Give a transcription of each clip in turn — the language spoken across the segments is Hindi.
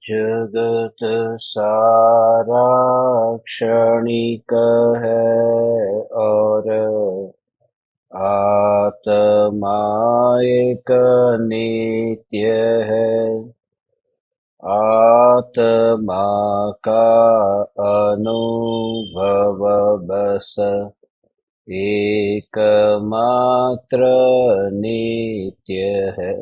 जगत सारा क्षणिक है और आत्मा एक नित्य है। आत्मा का अनुभव बस एकमात्र नित्य है।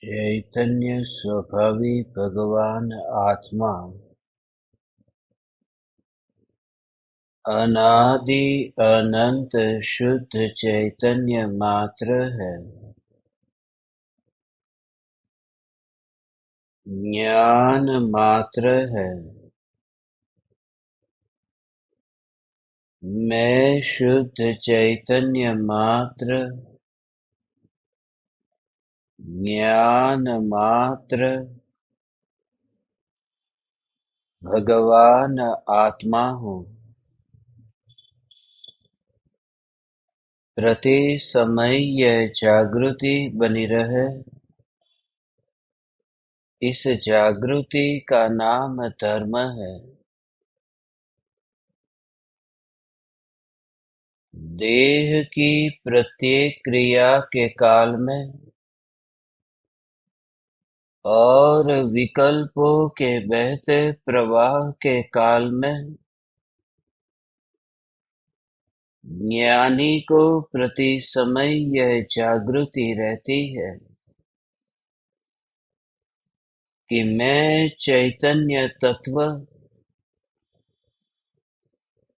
चैतन्य स्वभावी भगवान आत्मा अनादि अनंत शुद्ध चैतन्य मात्र है। ज्ञान मात्र है। मैं शुद्ध चैतन्य मात्र, ज्ञान मात्र, भगवान आत्मा हूँ। प्रति समय यह जागृति बनी रहे। इस जागृति का नाम धर्म है। देह की प्रत्येक क्रिया के काल में और विकल्पों के बहते प्रवाह के काल में ज्ञानी को प्रति समय यह जागृति रहती है कि मैं चैतन्य तत्व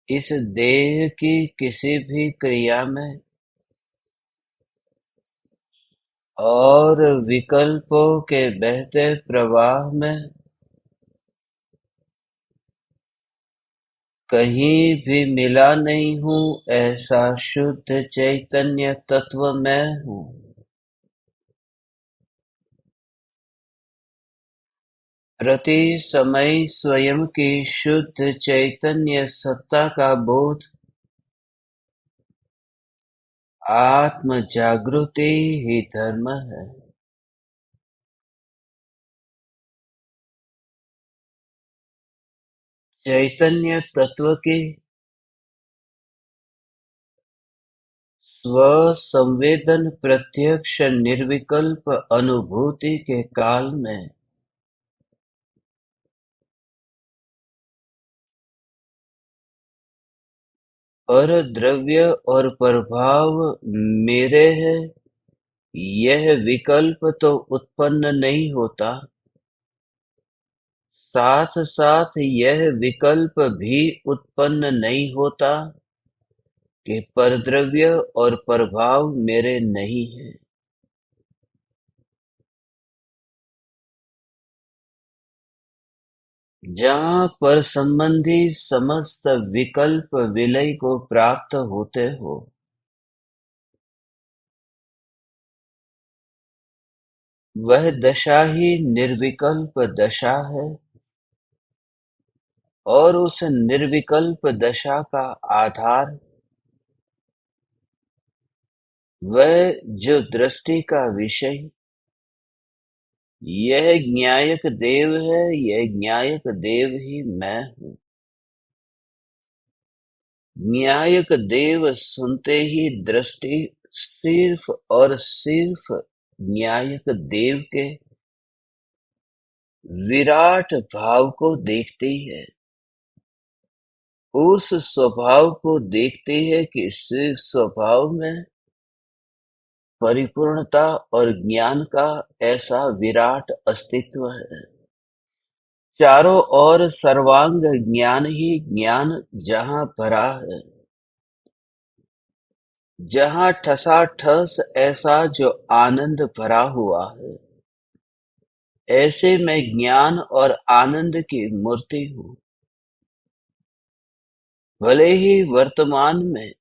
इस देह की किसी भी क्रिया में और विकल्पों के बहते प्रवाह में कहीं भी मिला नहीं हूँ। ऐसा शुद्ध चैतन्य तत्व मैं हूँ। प्रति समय स्वयं की शुद्ध चैतन्य सत्ता का बोध आत्म जागृति ही धर्म है। चैतन्य तत्व की स्व संवेदन प्रत्यक्ष निर्विकल्प अनुभूति के काल में पर द्रव्य और प्रभाव मेरे है, यह विकल्प तो उत्पन्न नहीं होता। साथ साथ यह विकल्प भी उत्पन्न नहीं होता कि परद्रव्य और प्रभाव मेरे नहीं है। जहाँ पर संबंधी समस्त विकल्प विलय को प्राप्त होते हो, वह दशा ही निर्विकल्प दशा है। और उस निर्विकल्प दशा का आधार वह जो दृष्टि का विषय, यह ज्ञायक देव है। यह ज्ञायक देव ही मैं हूँ। न्यायक देव सुनते ही दृष्टि सिर्फ और सिर्फ न्यायक देव के विराट भाव को देखती है, उस स्वभाव को देखती है कि इस स्वभाव में परिपूर्णता और ज्ञान का ऐसा विराट अस्तित्व है। चारों ओर सर्वांग ज्ञान ही ज्ञान जहां भरा है, जहां ठसाठस ऐसा जो आनंद भरा हुआ है, ऐसे मैं ज्ञान और आनंद की मूर्ति हूँ। भले ही वर्तमान में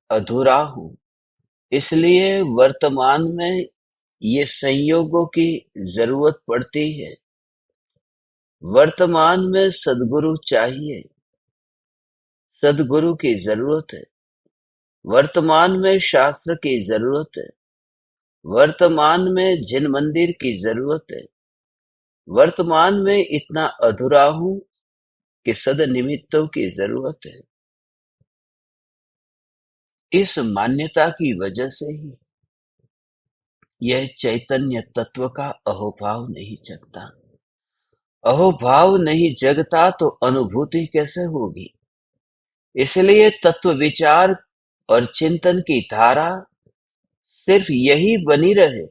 अधूरा हूँ, इसलिए वर्तमान में ये संयोगों की जरूरत पड़ती है। वर्तमान में सद्गुरु चाहिए, सद्गुरु की जरूरत है। वर्तमान में शास्त्र की जरूरत है, वर्तमान में जिन मंदिर की जरूरत है। वर्तमान में इतना अधूरा हूं कि सद निमित्तों की जरूरत है। इस मान्यता की वजह से ही यह चैतन्य तत्व का अहोभाव नहीं जगता। अहोभाव नहीं जगता तो अनुभूति कैसे होगी? इसलिए तत्व विचार और चिंतन की धारा सिर्फ यही बनी रहे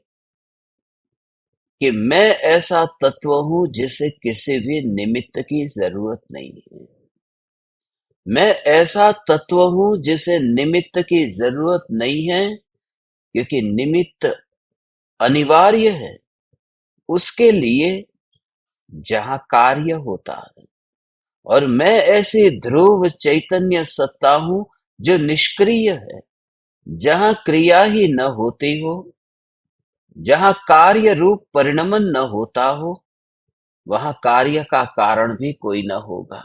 कि मैं ऐसा तत्व हूं जिसे किसी भी निमित्त की जरूरत नहीं है। मैं ऐसा तत्व हूं जिसे निमित्त की जरूरत नहीं है, क्योंकि निमित्त अनिवार्य है उसके लिए जहां कार्य होता है। और मैं ऐसी ध्रुव चैतन्य सत्ता हूं जो निष्क्रिय है, जहां क्रिया ही न होती हो, जहां कार्य रूप परिणमन न होता हो, वहां कार्य का कारण भी कोई न होगा।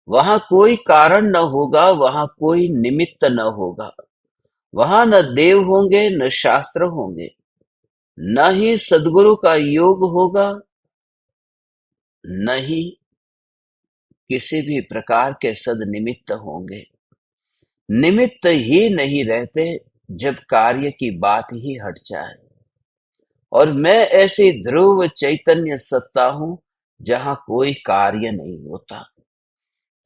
वहां कोई कारण न होगा, वहां कोई निमित्त न होगा। वहां न देव होंगे, न शास्त्र होंगे, न ही सद्गुरु का योग होगा, न ही किसी भी प्रकार के सद निमित्त होंगे। निमित्त ही नहीं रहते जब कार्य की बात ही हट जाए। और मैं ऐसी ध्रुव चैतन्य सत्ता हूं जहां कोई कार्य नहीं होता।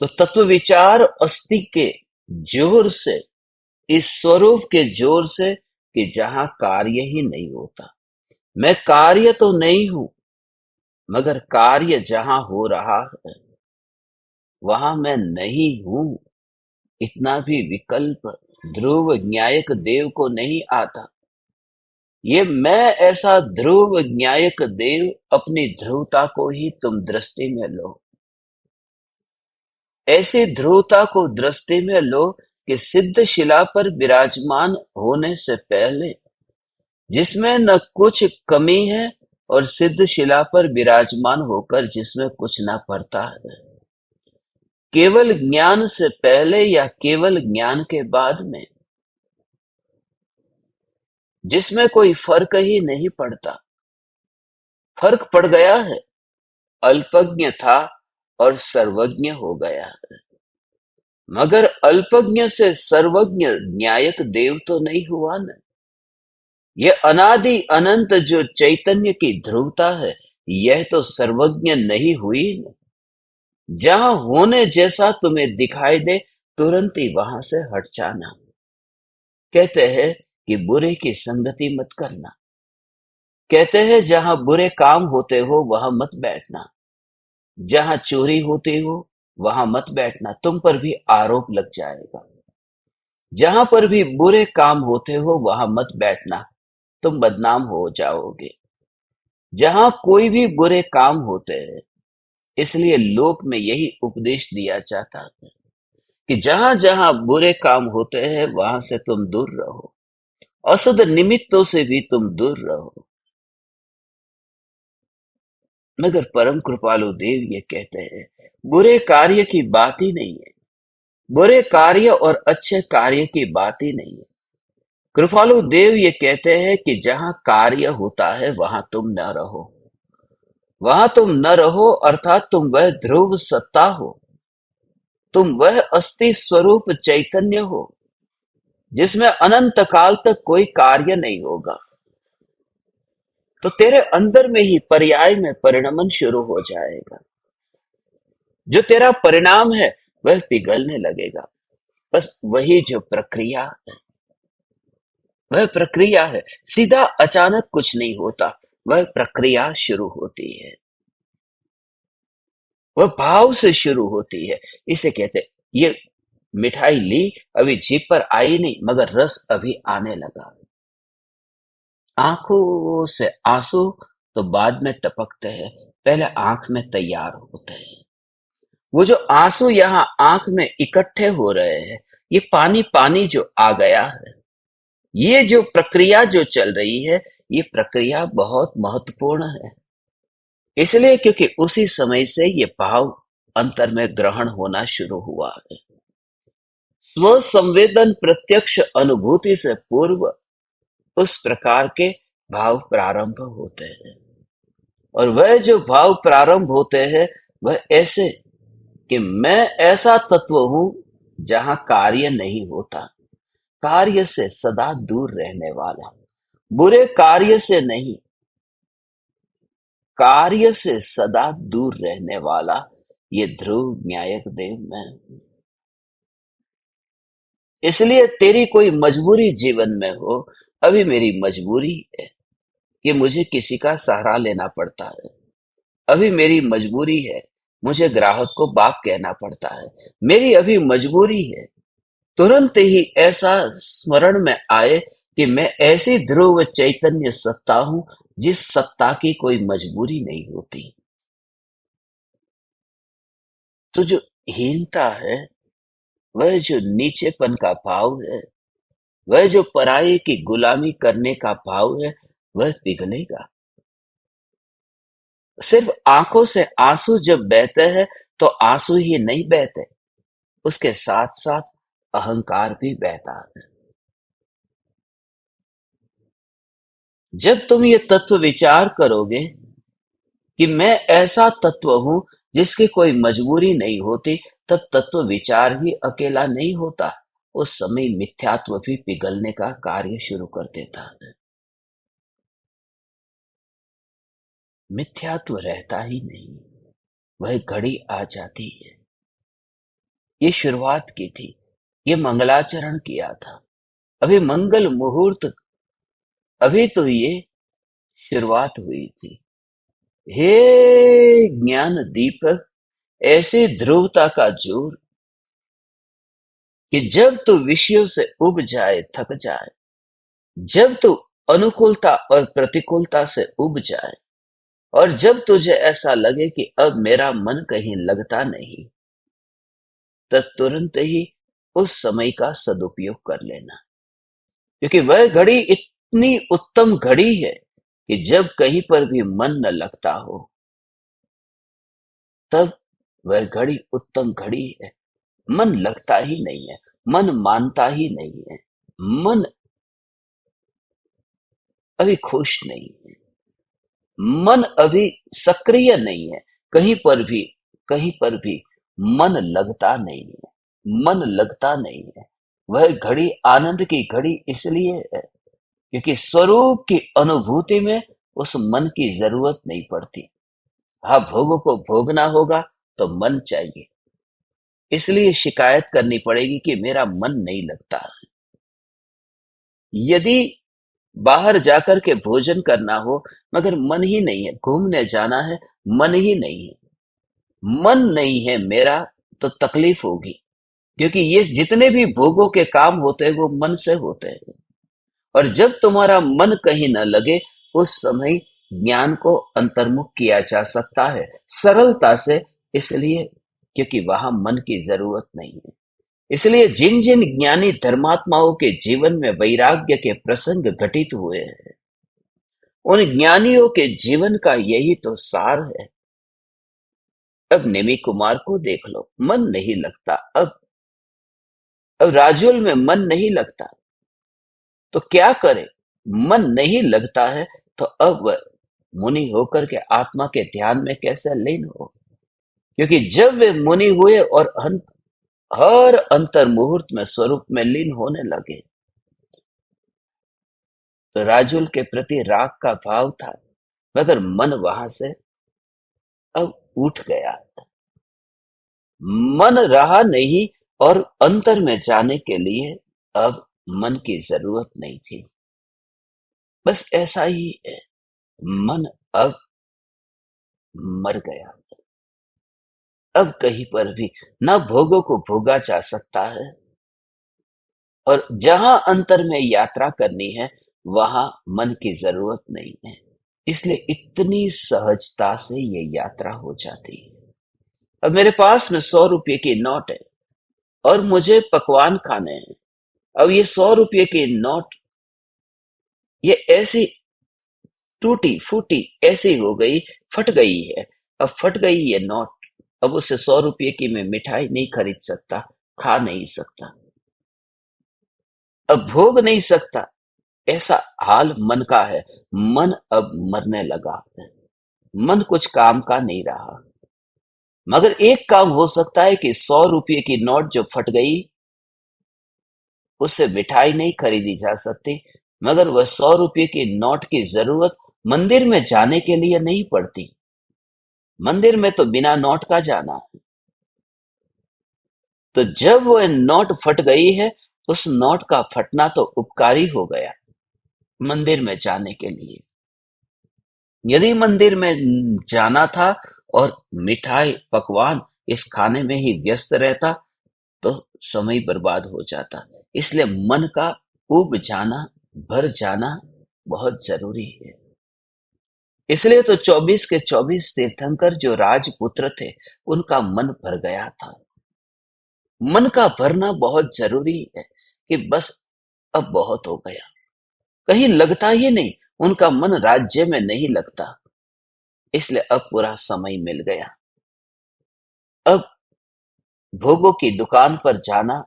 तो तत्व विचार अस्थि के जोर से, इस स्वरूप के जोर से कि जहां कार्य ही नहीं होता। मैं कार्य तो नहीं हूं, मगर कार्य जहां हो रहा है वहां मैं नहीं हूं। इतना भी विकल्प ध्रुव न्यायक देव को नहीं आता। ये मैं ऐसा ध्रुव न्यायक देव अपनी ध्रुवता को ही तुम दृष्टि में लो। ऐसी ध्रुवता को दृष्टि में लो कि सिद्ध शिला पर विराजमान होने से पहले, जिसमें न कुछ कमी है, और सिद्ध शिला पर विराजमान होकर जिसमें कुछ न पड़ता है। केवल ज्ञान से पहले या केवल ज्ञान के बाद में, जिसमें कोई फर्क ही नहीं पड़ता। फर्क पड़ गया है, अल्पज्ञ था और सर्वज्ञ हो गया है। मगर अल्पज्ञ से सर्वज्ञ न्यायक देव तो नहीं हुआ न। ये अनादि अनंत जो चैतन्य की ध्रुवता है, यह तो सर्वज्ञ नहीं हुई न। जहां होने जैसा तुम्हें दिखाई दे, तुरंत ही वहां से हट जाना। कहते हैं कि बुरे की संगति मत करना। कहते हैं जहां बुरे काम होते हो वहां मत बैठना। जहां चोरी होती हो वहां मत बैठना, तुम पर भी आरोप लग जाएगा। जहां पर भी बुरे काम होते हो वहां मत बैठना, तुम बदनाम हो जाओगे। जहां कोई भी बुरे काम होते हैं, इसलिए लोक में यही उपदेश दिया जाता है कि जहां जहां बुरे काम होते हैं वहां से तुम दूर रहो। असद निमित्तों से भी तुम दूर रहो। मगर परम कृपालु देव ये कहते हैं, बुरे कार्य की बात ही नहीं है। बुरे कार्य और अच्छे कार्य की बात ही नहीं है। कृपालु देव ये कहते हैं कि जहां कार्य होता है वहां तुम न रहो। वहां तुम न रहो अर्थात तुम वह ध्रुव सत्ता हो, तुम वह अस्थि स्वरूप चैतन्य हो जिसमें अनंत काल तक कोई कार्य नहीं होगा। तो तेरे अंदर में ही पर्याय में परिणमन शुरू हो जाएगा। जो तेरा परिणाम है वह पिघलने लगेगा। बस वही जो प्रक्रिया है, वह प्रक्रिया है। सीधा अचानक कुछ नहीं होता, वह प्रक्रिया शुरू होती है, वह भाव से शुरू होती है। इसे कहते, ये मिठाई ली, अभी जीभ पर आई नहीं मगर रस अभी आने लगा। आंखों से आंसू तो बाद में टपकते हैं, पहले आंख में तैयार होते हैं। वो जो आंसू यहाँ आंख में इकट्ठे हो रहे हैं, ये पानी पानी जो आ गया है, ये जो प्रक्रिया जो चल रही है, ये प्रक्रिया बहुत महत्वपूर्ण है। इसलिए क्योंकि उसी समय से ये भाव अंतर में ग्रहण होना शुरू हुआ है। स्व संवेदन प्रत्यक्ष अनुभूति से पूर्व उस प्रकार के भाव प्रारंभ होते हैं। और वह जो भाव प्रारंभ होते हैं वह ऐसे कि मैं ऐसा तत्व हूं जहां कार्य नहीं होता, कार्य से सदा दूर रहने वाला, बुरे कार्य से नहीं, कार्य से सदा दूर रहने वाला, ये ध्रुव न्यायक देव मैं हूं। इसलिए तेरी कोई मजबूरी जीवन में हो, अभी मेरी मजबूरी है कि मुझे किसी का सहारा लेना पड़ता है। अभी मेरी मजबूरी है, मुझे ग्राहक को बाप कहना पड़ता है। मेरी अभी मजबूरी है। तुरंत ही ऐसा स्मरण में आए कि मैं ऐसी ध्रुव चैतन्य सत्ता हूं जिस सत्ता की कोई मजबूरी नहीं होती। तो जो हीनता है, वह जो नीचेपन का भाव है, वह जो पराये की गुलामी करने का भाव है, वह पिघलेगा। सिर्फ आंखों से आंसू जब बहते हैं तो आंसू ही नहीं बहते, उसके साथ साथ अहंकार भी बहता है। जब तुम ये तत्व विचार करोगे कि मैं ऐसा तत्व हूं जिसकी कोई मजबूरी नहीं होती, तब तत्व विचार ही अकेला नहीं होता, उस समय मिथ्यात्व भी पिघलने का कार्य शुरू कर देता है। मिथ्यात्व रहता ही नहीं, वह घड़ी आ जाती है। ये शुरुआत की थी, ये मंगलाचरण किया था, अभी मंगल मुहूर्त, अभी तो ये शुरुआत हुई थी। हे ज्ञान दीपक, ऐसी ध्रुवता का जोर कि जब तू विषयों से उब जाए, थक जाए, जब तू अनुकूलता और प्रतिकूलता से उब जाए, और जब तुझे ऐसा लगे कि अब मेरा मन कहीं लगता नहीं, तब तुरंत ही उस समय का सदुपयोग कर लेना। क्योंकि वह घड़ी इतनी उत्तम घड़ी है कि जब कहीं पर भी मन न लगता हो, तब वह घड़ी उत्तम घड़ी है। मन लगता ही नहीं है, मन मानता ही नहीं है, मन अभी खुश नहीं है, मन अभी सक्रिय नहीं है, कहीं पर भी, कहीं पर भी मन लगता नहीं है, मन लगता नहीं है। वह घड़ी आनंद की घड़ी इसलिए है क्योंकि स्वरूप की अनुभूति में उस मन की जरूरत नहीं पड़ती। हाँ, भोगों को भोगना होगा तो मन चाहिए, इसलिए शिकायत करनी पड़ेगी कि मेरा मन नहीं लगता। यदि बाहर जाकर के भोजन करना हो मगर मन ही नहीं है, घूमने जाना है, मन ही नहीं है, मन नहीं है मेरा, तो तकलीफ होगी। क्योंकि ये जितने भी भोगों के काम होते हैं वो मन से होते हैं। और जब तुम्हारा मन कहीं न लगे, उस समय ज्ञान को अंतर्मुख किया जा सकता है सरलता से, इसलिए क्योंकि वहां मन की जरूरत नहीं है। इसलिए जिन जिन ज्ञानी धर्मात्माओं के जीवन में वैराग्य के प्रसंग घटित हुए हैं, उन ज्ञानियों के जीवन का यही तो सार है। अब नेमी कुमार को देख लो, मन नहीं लगता। अब राजुल में मन नहीं लगता तो क्या करे? मन नहीं लगता है तो अब वह मुनि होकर के आत्मा के ध्यान में कैसे लीन हो? क्योंकि जब वे मुनि हुए और हर अंतर मुहूर्त में स्वरूप में लीन होने लगे, तो राजुल के प्रति राग का भाव था, मगर मन वहां से अब उठ गया, मन रहा नहीं, और अंतर में जाने के लिए अब मन की जरूरत नहीं थी। बस ऐसा ही है, मन अब मर गया। अब कहीं पर भी न भोगों को भोगा जा सकता है, और जहां अंतर में यात्रा करनी है वहां मन की जरूरत नहीं है। इसलिए इतनी सहजता से ये यात्रा हो जाती है। अब मेरे पास में 100 रुपए की नोट है और मुझे पकवान खाने हैं। अब ये 100 रुपए की नोट ये ऐसी टूटी फूटी ऐसी हो गई, फट गई है। अब फट गई ये नोट, अब उसे 100 रुपए की मैं मिठाई नहीं खरीद सकता, खा नहीं सकता, अब भोग नहीं सकता। ऐसा हाल मन का है। मन अब मरने लगा है, मन कुछ काम का नहीं रहा। मगर एक काम हो सकता है कि 100 रुपए की नोट जो फट गई, उससे मिठाई नहीं खरीदी जा सकती, मगर वह 100 रुपए की नोट की जरूरत मंदिर में जाने के लिए नहीं पड़ती। मंदिर में तो बिना नोट का जाना है। तो जब वह नोट फट गई है, उस नोट का फटना तो उपकारी हो गया मंदिर में जाने के लिए। यदि मंदिर में जाना था और मिठाई पकवान इस खाने में ही व्यस्त रहता तो समय बर्बाद हो जाता। इसलिए मन का उब जाना, भर जाना बहुत जरूरी है। इसलिए तो 24 के 24 तीर्थंकर जो राजपुत्र थे, उनका मन भर गया था। मन का भरना बहुत जरूरी है कि बस अब बहुत हो गया। कहीं लगता ही नहीं, उनका मन राज्य में नहीं लगता। इसलिए अब पूरा समय मिल गया। अब भोगों की दुकान पर जाना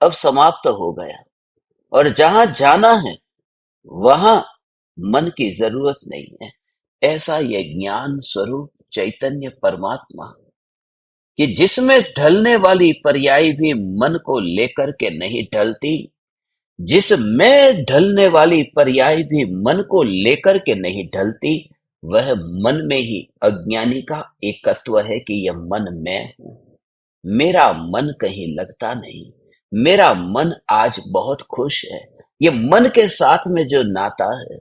अब समाप्त हो गया, और जहां जाना है वहां मन की जरूरत नहीं है। ऐसा ये ज्ञान स्वरूप चैतन्य परमात्मा कि जिसमें ढलने वाली पर्याय भी मन को लेकर के नहीं ढलती, जिसमें ढलने वाली पर्याय भी मन को लेकर के नहीं ढलती, वह मन में ही अज्ञानी का एकत्व है कि यह मन मैं हूं। मेरा मन कहीं लगता नहीं, मेरा मन आज बहुत खुश है। ये मन के साथ में जो नाता है,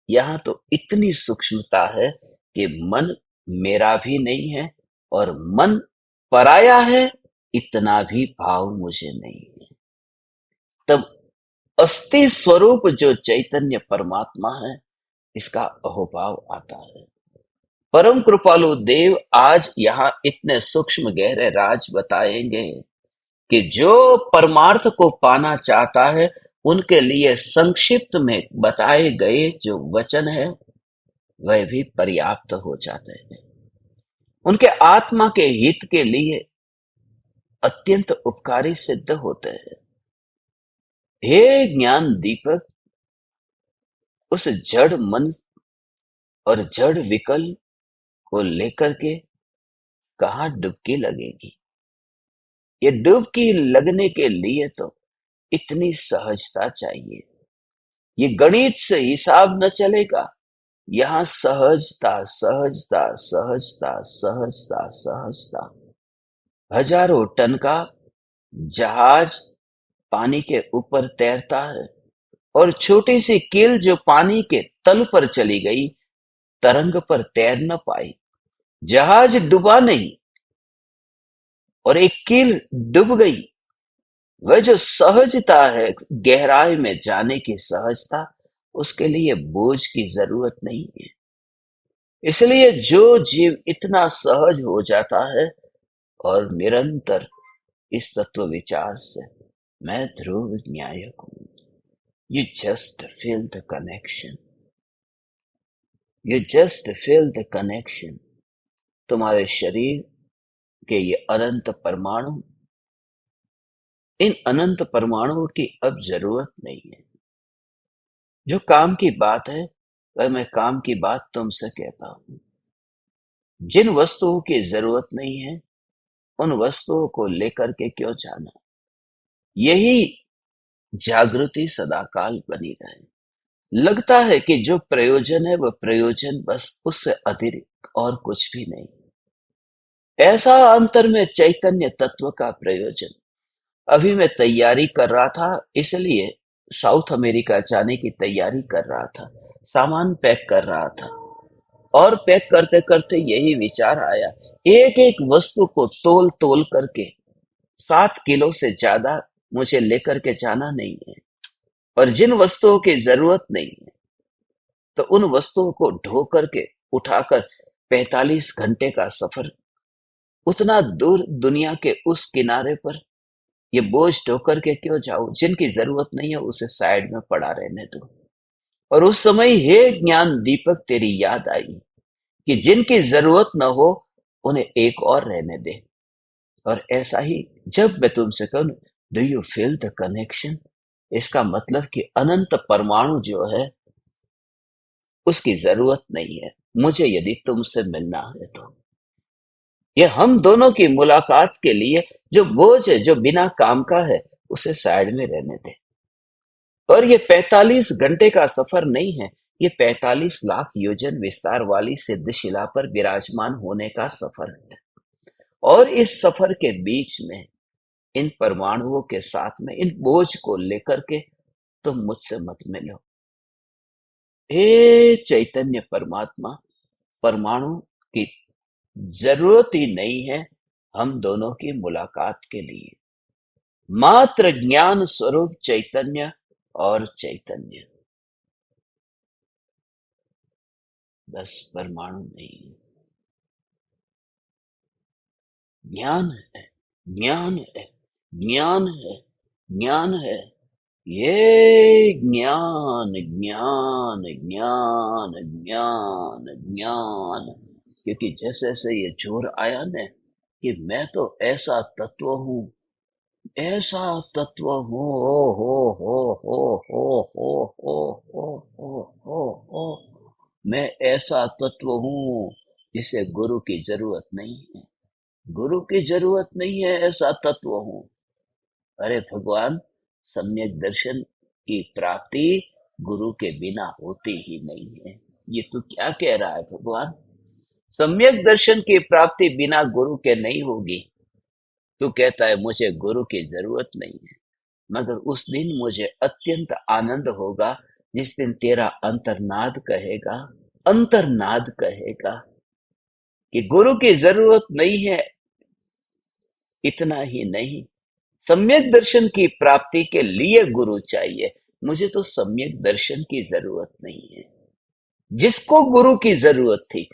यहां तो इतनी सूक्ष्मता है कि मन मेरा भी नहीं है और मन पराया है, इतना भी भाव मुझे नहीं है। तब अस्थि स्वरूप जो चैतन्य परमात्मा है, इसका अहोभाव आता है। परम कृपालु देव आज यहाँ इतने सूक्ष्म गहरे राज बताएंगे कि जो परमार्थ को पाना चाहता है, उनके लिए संक्षिप्त में बताए गए जो वचन है वह भी पर्याप्त हो जाते हैं। उनके आत्मा के हित के लिए अत्यंत उपकारी सिद्ध होते हैं। हे ज्ञान दीपक, उस जड़ मन और जड़ विकल्प को लेकर के कहाँ डुबकी लगेगी। ये डुबकी लगने के लिए तो इतनी सहजता चाहिए। ये गणित से हिसाब न चलेगा। यहां सहजता सहजता सहजता सहजता सहजता। हजारों टन का जहाज पानी के ऊपर तैरता है, और छोटी सी कील जो पानी के तल पर चली गई, तरंग पर तैर न पाई। जहाज डूबा नहीं और एक कील डूब गई। वह जो सहजता है, गहराई में जाने की सहजता, उसके लिए बोझ की जरूरत नहीं है। इसलिए जो जीव इतना सहज हो जाता है और निरंतर इस तत्व विचार से मैं ध्रुव न्यायक हूं, you just feel the connection, you just feel the connection. तुम्हारे शरीर के ये अनंत परमाणु, इन अनंत परमाणुओं की अब जरूरत नहीं है। जो काम की बात है वह मैं काम की बात तुमसे कहता हूं। जिन वस्तुओं की जरूरत नहीं है, उन वस्तुओं को लेकर के क्यों जाना। यही जागृति सदाकाल बनी रहे। लगता है कि जो प्रयोजन है वह प्रयोजन बस, उससे अतिरिक्त और कुछ भी नहीं। ऐसा अंतर में चैतन्य तत्व का प्रयोजन। अभी मैं तैयारी कर रहा था, इसलिए साउथ अमेरिका जाने की तैयारी कर रहा था, सामान पैक कर रहा था। और पैक करते करते यही विचार आया, एक एक वस्तु को तोल तोल करके 7 किलो से ज्यादा मुझे लेकर के जाना नहीं है। और जिन वस्तुओं की जरूरत नहीं है, तो उन वस्तुओं को ढो करके उठाकर 45 घंटे का सफर, उतना दूर दुनिया के उस किनारे पर ये बोझ ढो करके क्यों जाऊं? जिनकी जरूरत नहीं है उसे साइड में पड़ा रहने दो। और उस समय हे ज्ञान दीपक तेरी याद आई कि जिनकी जरूरत न हो उन्हें एक और रहने दे। और ऐसा ही जब मैं तुमसे कहूं, do you feel the connection, इसका मतलब कि अनंत परमाणु जो है उसकी जरूरत नहीं है मुझे, यदि तुमसे मिलना है तो। ये हम दोनों की मुलाकात के लिए जो बोझ है, जो बिना काम का है, उसे साइड में रहने दे। और ये 45 घंटे का सफर नहीं है, ये 45 लाख योजन विस्तार वाली सिद्ध शिला पर विराजमान होने का सफर है। और इस सफर के बीच में इन परमाणुओं के साथ में इन बोझ को लेकर के तुम मुझसे मत मिलो। हे चैतन्य परमात्मा, परमाणु की जरूरत ही नहीं है हम दोनों की मुलाकात के लिए। मात्र ज्ञान स्वरूप चैतन्य और चैतन्य, बस परमाणु नहीं है। ज्ञान है, ज्ञान है, ज्ञान है, ज्ञान है। ये ज्ञान ज्ञान ज्ञान ज्ञान ज्ञान, क्योंकि जैसे जैसे ये जोर आया न कि मैं तो ऐसा तत्व हूँ, ऐसा तत्व हूँ, ओ हो, मैं ऐसा तत्व हूँ जिसे गुरु की जरूरत नहीं है, गुरु की जरूरत नहीं है, ऐसा तत्व हूँ। अरे भगवान, सम्यक दर्शन की प्राप्ति गुरु के बिना होती ही नहीं है। ये तू क्या कह रहा है भगवान? सम्यक दर्शन की प्राप्ति बिना गुरु के नहीं होगी। तू कहता है मुझे गुरु की जरूरत नहीं है, मगर उस दिन मुझे अत्यंत आनंद होगा जिस दिन तेरा अंतर्नाद कहेगा, अंतर्नाद कहेगा कि गुरु की जरूरत नहीं है। इतना ही नहीं, सम्यक दर्शन की प्राप्ति के लिए गुरु चाहिए। मुझे तो सम्यक दर्शन की जरूरत नहीं है। जिसको गुरु की जरूरत थी,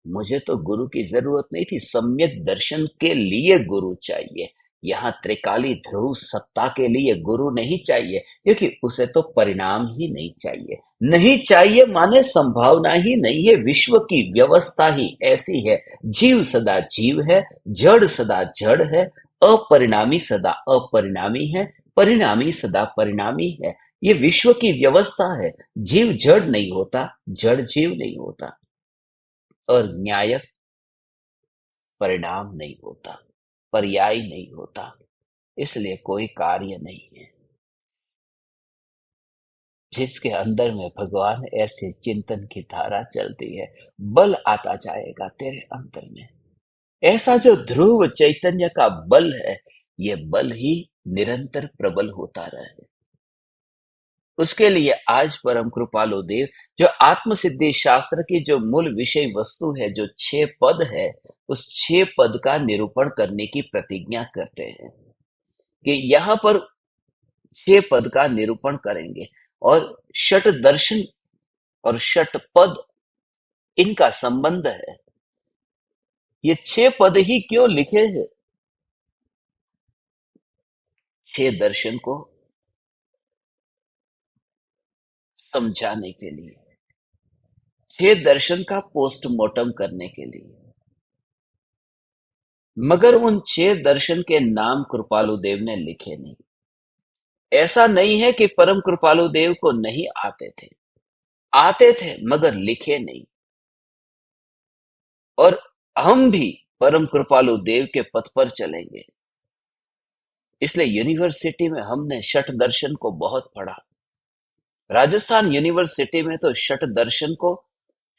मुझे तो गुरु की जरूरत नहीं थी। सम्यक दर्शन के लिए गुरु चाहिए। यहाँ त्रिकाली ध्रुव सत्ता के लिए गुरु नहीं चाहिए, क्योंकि उसे तो परिणाम ही नहीं चाहिए। नहीं चाहिए माने संभावना ही नहीं है। विश्व की व्यवस्था ही ऐसी है। जीव सदा जीव है, जड़ सदा जड़ है, अपरिणामी सदा अपरिणामी है, परिणामी सदा परिणामी है। ये विश्व की व्यवस्था है। जीव जड़ नहीं होता, जड़ जीव नहीं होता, और न्याय परिणाम नहीं होता, पर्याय नहीं होता, इसलिए कोई कार्य नहीं है। जिसके अंदर में भगवान ऐसे चिंतन की धारा चलती है, बल आता जाएगा तेरे अंदर में। ऐसा जो ध्रुव चैतन्य का बल है, ये बल ही निरंतर प्रबल होता रहे। उसके लिए आज परम कृपालु देव जो आत्म सिद्धि शास्त्र की जो मूल विषय वस्तु है, जो 6 पद है, उस 6 पद का निरूपण करने की प्रतिज्ञा करते हैं कि यहाँ पर 6 पद का निरूपण करेंगे। और षट दर्शन और षट पद, इनका संबंध है। ये 6 पद ही क्यों लिखे हैं? 6 दर्शन को समझाने के लिए, 6 दर्शन का पोस्टमार्टम करने के लिए। मगर उन 6 दर्शन के नाम कृपालु देव ने लिखे नहीं। ऐसा नहीं है कि परम कृपालु देव को नहीं आते थे, आते थे, मगर लिखे नहीं। और हम भी परम कृपालु देव के पथ पर चलेंगे। इसलिए यूनिवर्सिटी में हमने षट दर्शन को बहुत पढ़ा। राजस्थान यूनिवर्सिटी में तो षट दर्शन को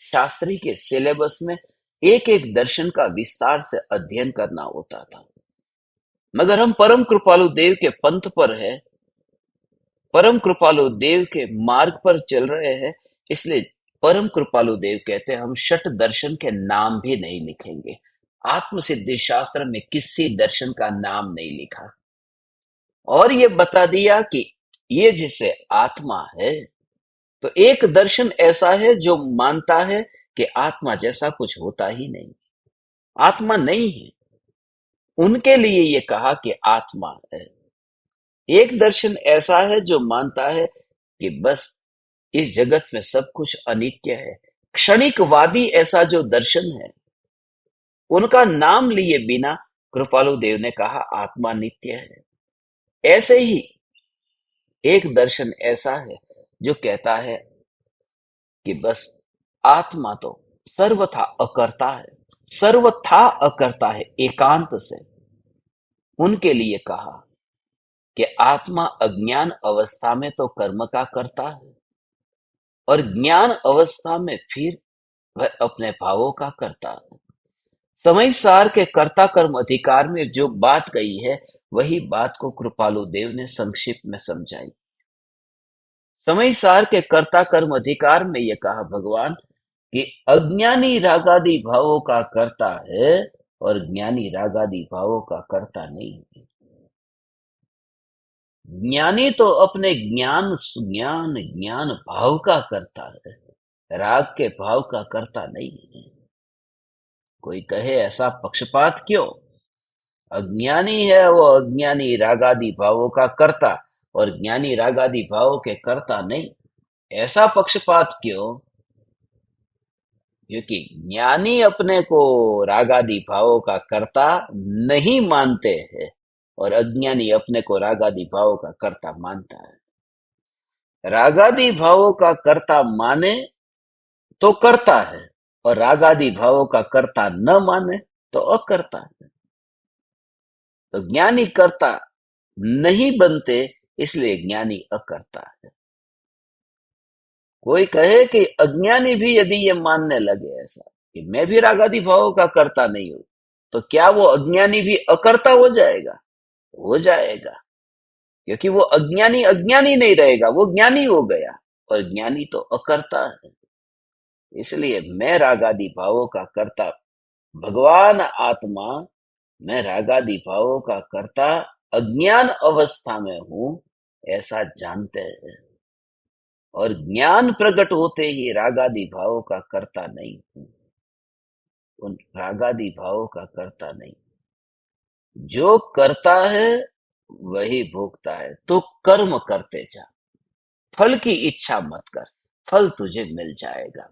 शास्त्री के सिलेबस में एक एक दर्शन का विस्तार से अध्ययन करना होता था। मगर हम परम कृपालु देव के पंथ पर है, परम कृपालु देव के मार्ग पर चल रहे हैं, इसलिए परम कृपालु देव कहते हैं हम षट दर्शन के नाम भी नहीं लिखेंगे। आत्म सिद्धि शास्त्र में किसी दर्शन का नाम नहीं लिखा, और ये बता दिया कि ये जिसे आत्मा है, तो एक दर्शन ऐसा है जो मानता है कि आत्मा जैसा कुछ होता ही नहीं, आत्मा नहीं है। उनके लिए ये कहा कि आत्मा है। एक दर्शन ऐसा है जो मानता है कि बस इस जगत में सब कुछ अनित्य है। क्षणिकवादी ऐसा जो दर्शन है, उनका नाम लिए बिना कृपालु देव ने कहा आत्मा नित्य है। ऐसे ही एक दर्शन ऐसा है जो कहता है कि बस आत्मा तो सर्वथा अकर्ता है, सर्वथा अकर्ता है एकांत से। उनके लिए कहा कि आत्मा अज्ञान अवस्था में तो कर्म का करता है, और ज्ञान अवस्था में फिर वह अपने भावों का करता है। समय सार के कर्ता कर्म अधिकार में जो बात कही है, वही बात को कृपालु देव ने संक्षिप्त में समझाई। समय सार के कर्ता कर्म अधिकार में यह कहा भगवान कि अज्ञानी रागादि भावों का करता है और ज्ञानी रागादि भावों का करता नहीं है। ज्ञानी तो अपने ज्ञान ज्ञान ज्ञान भाव का करता है, राग के भाव का करता नहीं है। कोई कहे ऐसा पक्षपात क्यों? अज्ञानी है वो अज्ञानी रागादि भावों का करता, और ज्ञानी रागादि भावों के करता नहीं, ऐसा पक्षपात क्यों? क्योंकि ज्ञानी अपने को रागादि भावों का कर्ता नहीं मानते हैं, और अज्ञानी अपने को रागादि भावों का कर्ता मानता है। रागादि भावों का कर्ता माने तो करता है, और रागादि भावों का कर्ता न माने तो अकर्ता है। तो ज्ञानी कर्ता नहीं बनते, इसलिए ज्ञानी अकर्ता है। कोई कहे कि अज्ञानी भी यदि ये मानने लगे ऐसा कि मैं भी रागादि भावों का कर्ता नहीं हूं, तो क्या वो अज्ञानी भी अकर्ता हो जाएगा? हो जाएगा, क्योंकि वो अज्ञानी अज्ञानी नहीं रहेगा, वो ज्ञानी हो गया, और ज्ञानी तो अकर्ता है। इसलिए मैं रागादि भावों का कर्ता, भगवान आत्मा मैं रागादि भावों का कर्ता अज्ञान अवस्था में हूं, ऐसा जानते हैं, और ज्ञान प्रकट होते ही रागादि भावों का कर्ता नहीं हूं, उन रागादि भावों का कर्ता नहीं। जो करता है वही भोगता है। तो कर्म करते जा, फल की इच्छा मत कर, फल तुझे मिल जाएगा।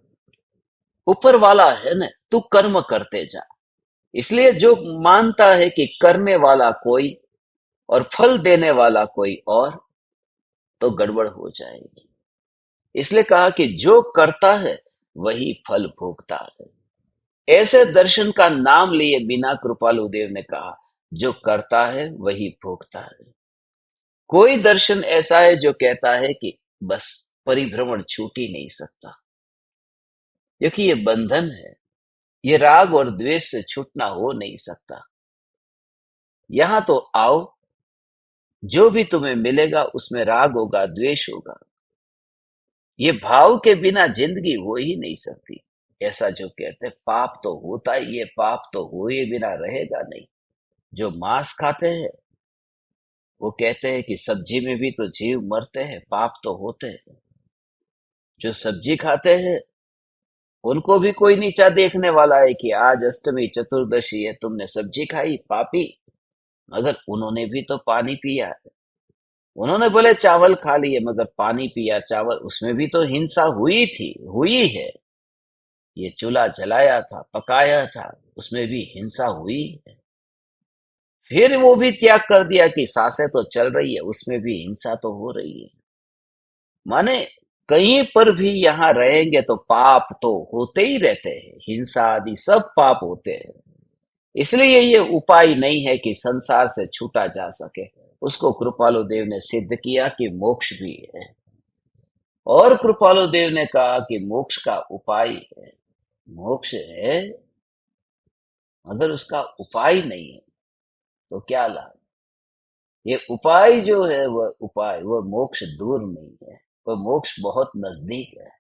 ऊपर वाला है ना, तू कर्म करते जा। इसलिए जो मानता है कि करने वाला कोई और फल देने वाला कोई और, तो गड़बड़ हो जाएगी। इसलिए कहा कि जो करता है वही फल भोगता है। ऐसे दर्शन का नाम लिए बिना कृपालु देव ने कहा जो करता है वही भोगता है। कोई दर्शन ऐसा है जो कहता है कि बस परिभ्रमण छूट ही नहीं सकता, क्योंकि ये बंधन है, ये राग और द्वेष से छूटना हो नहीं सकता। यहां तो आओ, जो भी तुम्हें मिलेगा उसमें राग होगा, द्वेष होगा। ये भाव के बिना जिंदगी हो ही नहीं सकती। ऐसा जो कहते हैं पाप तो होता ही है, पाप तो हुए बिना रहेगा नहीं। जो मांस खाते हैं वो कहते हैं कि सब्जी में भी तो जीव मरते हैं, पाप तो होते हैं। जो सब्जी खाते हैं उनको भी कोई नीचा देखने वाला है कि आज अष्टमी चतुर्दशी है, तुमने सब्जी खाई, पापी। मगर उन्होंने भी तो पानी पिया है। उन्होंने बोले चावल खा लिए, मगर पानी पिया, चावल, उसमें भी तो हिंसा हुई थी, हुई है। ये चूल्हा जलाया था, पकाया था, उसमें भी हिंसा हुई है। फिर वो भी त्याग कर दिया कि सांसें तो चल रही है, उसमें भी हिंसा तो हो रही है। माने कहीं पर भी यहाँ रहेंगे तो पाप तो होते ही रहते हैं, हिंसा आदि सब पाप होते हैं। इसलिए ये उपाय नहीं है कि संसार से छूटा जा सके। उसको कृपालु देव ने सिद्ध किया कि मोक्ष भी है। और कृपालु देव ने कहा कि मोक्ष का उपाय है, मोक्ष है मगर उसका उपाय नहीं है तो क्या लाभ। ये उपाय जो है वह उपाय, वह मोक्ष दूर नहीं है, वह मोक्ष बहुत नजदीक है।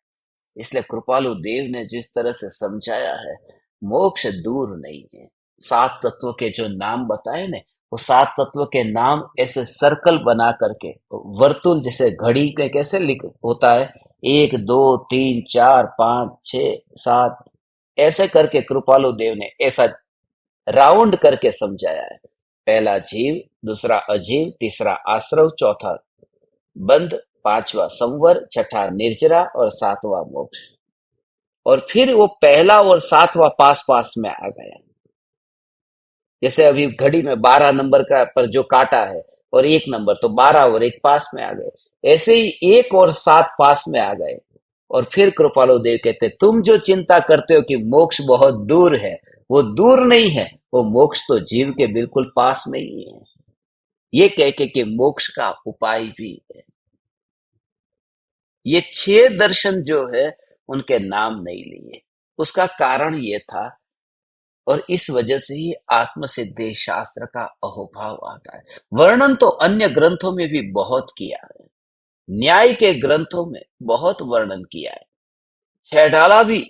इसलिए कृपालु देव ने जिस तरह से समझाया है, मोक्ष दूर नहीं है। सात तत्व के जो नाम बताए ने, वो सात तत्व के नाम ऐसे सर्कल बना करके, वर्तुल जैसे घड़ी पे कैसे लिख होता है, एक दो तीन चार पांच छह सात, ऐसे करके कृपालु देव ने ऐसा राउंड करके समझाया है। पहला जीव, दूसरा अजीव, तीसरा आश्रव, चौथा बंध, पांचवा संवर, छठा निर्जरा और सातवां मोक्ष। और फिर वो पहला और सातवां पास पास में आ गया। जैसे अभी घड़ी में 12 नंबर का पर जो काटा है और एक नंबर, तो 12 और एक पास में आ गए। ऐसे ही एक और सात पास में आ गए। और फिर कृपालु देव कहते, तुम जो चिंता करते हो कि मोक्ष बहुत दूर है, वो दूर नहीं है, वो मोक्ष तो जीव के बिल्कुल पास में ही है। ये कह के कि मोक्ष का उपाय भी है। ये 6 दर्शन जो है उनके नाम नहीं लिए। उसका कारण ये था, और इस वजह से ही आत्म सिद्धि शास्त्र का अहोभाव आता है। वर्णन तो अन्य ग्रंथों में भी बहुत किया है, न्याय के ग्रंथों में बहुत वर्णन किया है, छैठाला भी,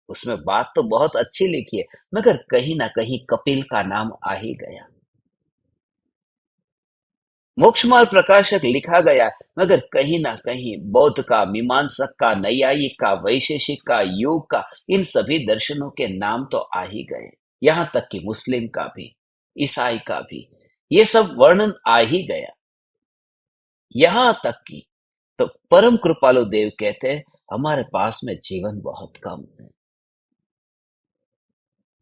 उसमें बात तो बहुत अच्छी लिखी है, मगर कहीं ना कहीं कपिल का नाम आ ही गया। मोक्ष मार्ग प्रकाशक लिखा गया, मगर कहीं ना कहीं बौद्ध का, मीमांसक का, नैयायिक का, वैशेषिक का, योग का, इन सभी दर्शनों के नाम तो आ ही गए। यहां तक कि मुस्लिम का भी, ईसाई का भी, ये सब वर्णन आ ही गया। यहां तक कि तो परम कृपालु देव कहते हैं, हमारे पास में जीवन बहुत कम है।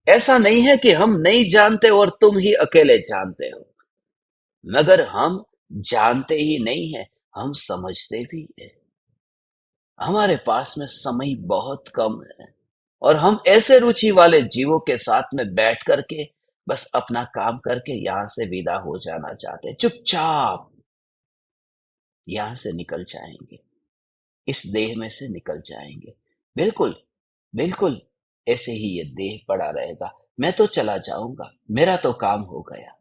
ऐसा नहीं है कि हम नहीं जानते और तुम ही अकेले जानते हो, मगर हम जानते ही नहीं है, हम समझते भी है। हमारे पास में समय बहुत कम है, और हम ऐसे रुचि वाले जीवों के साथ में बैठ करके बस अपना काम करके यहां से विदा हो जाना चाहते हैं, चुपचाप यहां से निकल जाएंगे, इस देह में से निकल जाएंगे। बिल्कुल, बिल्कुल ऐसे ही ये देह पड़ा रहेगा। मैं तो चला जाऊंगा, मेरा तो काम हो गया।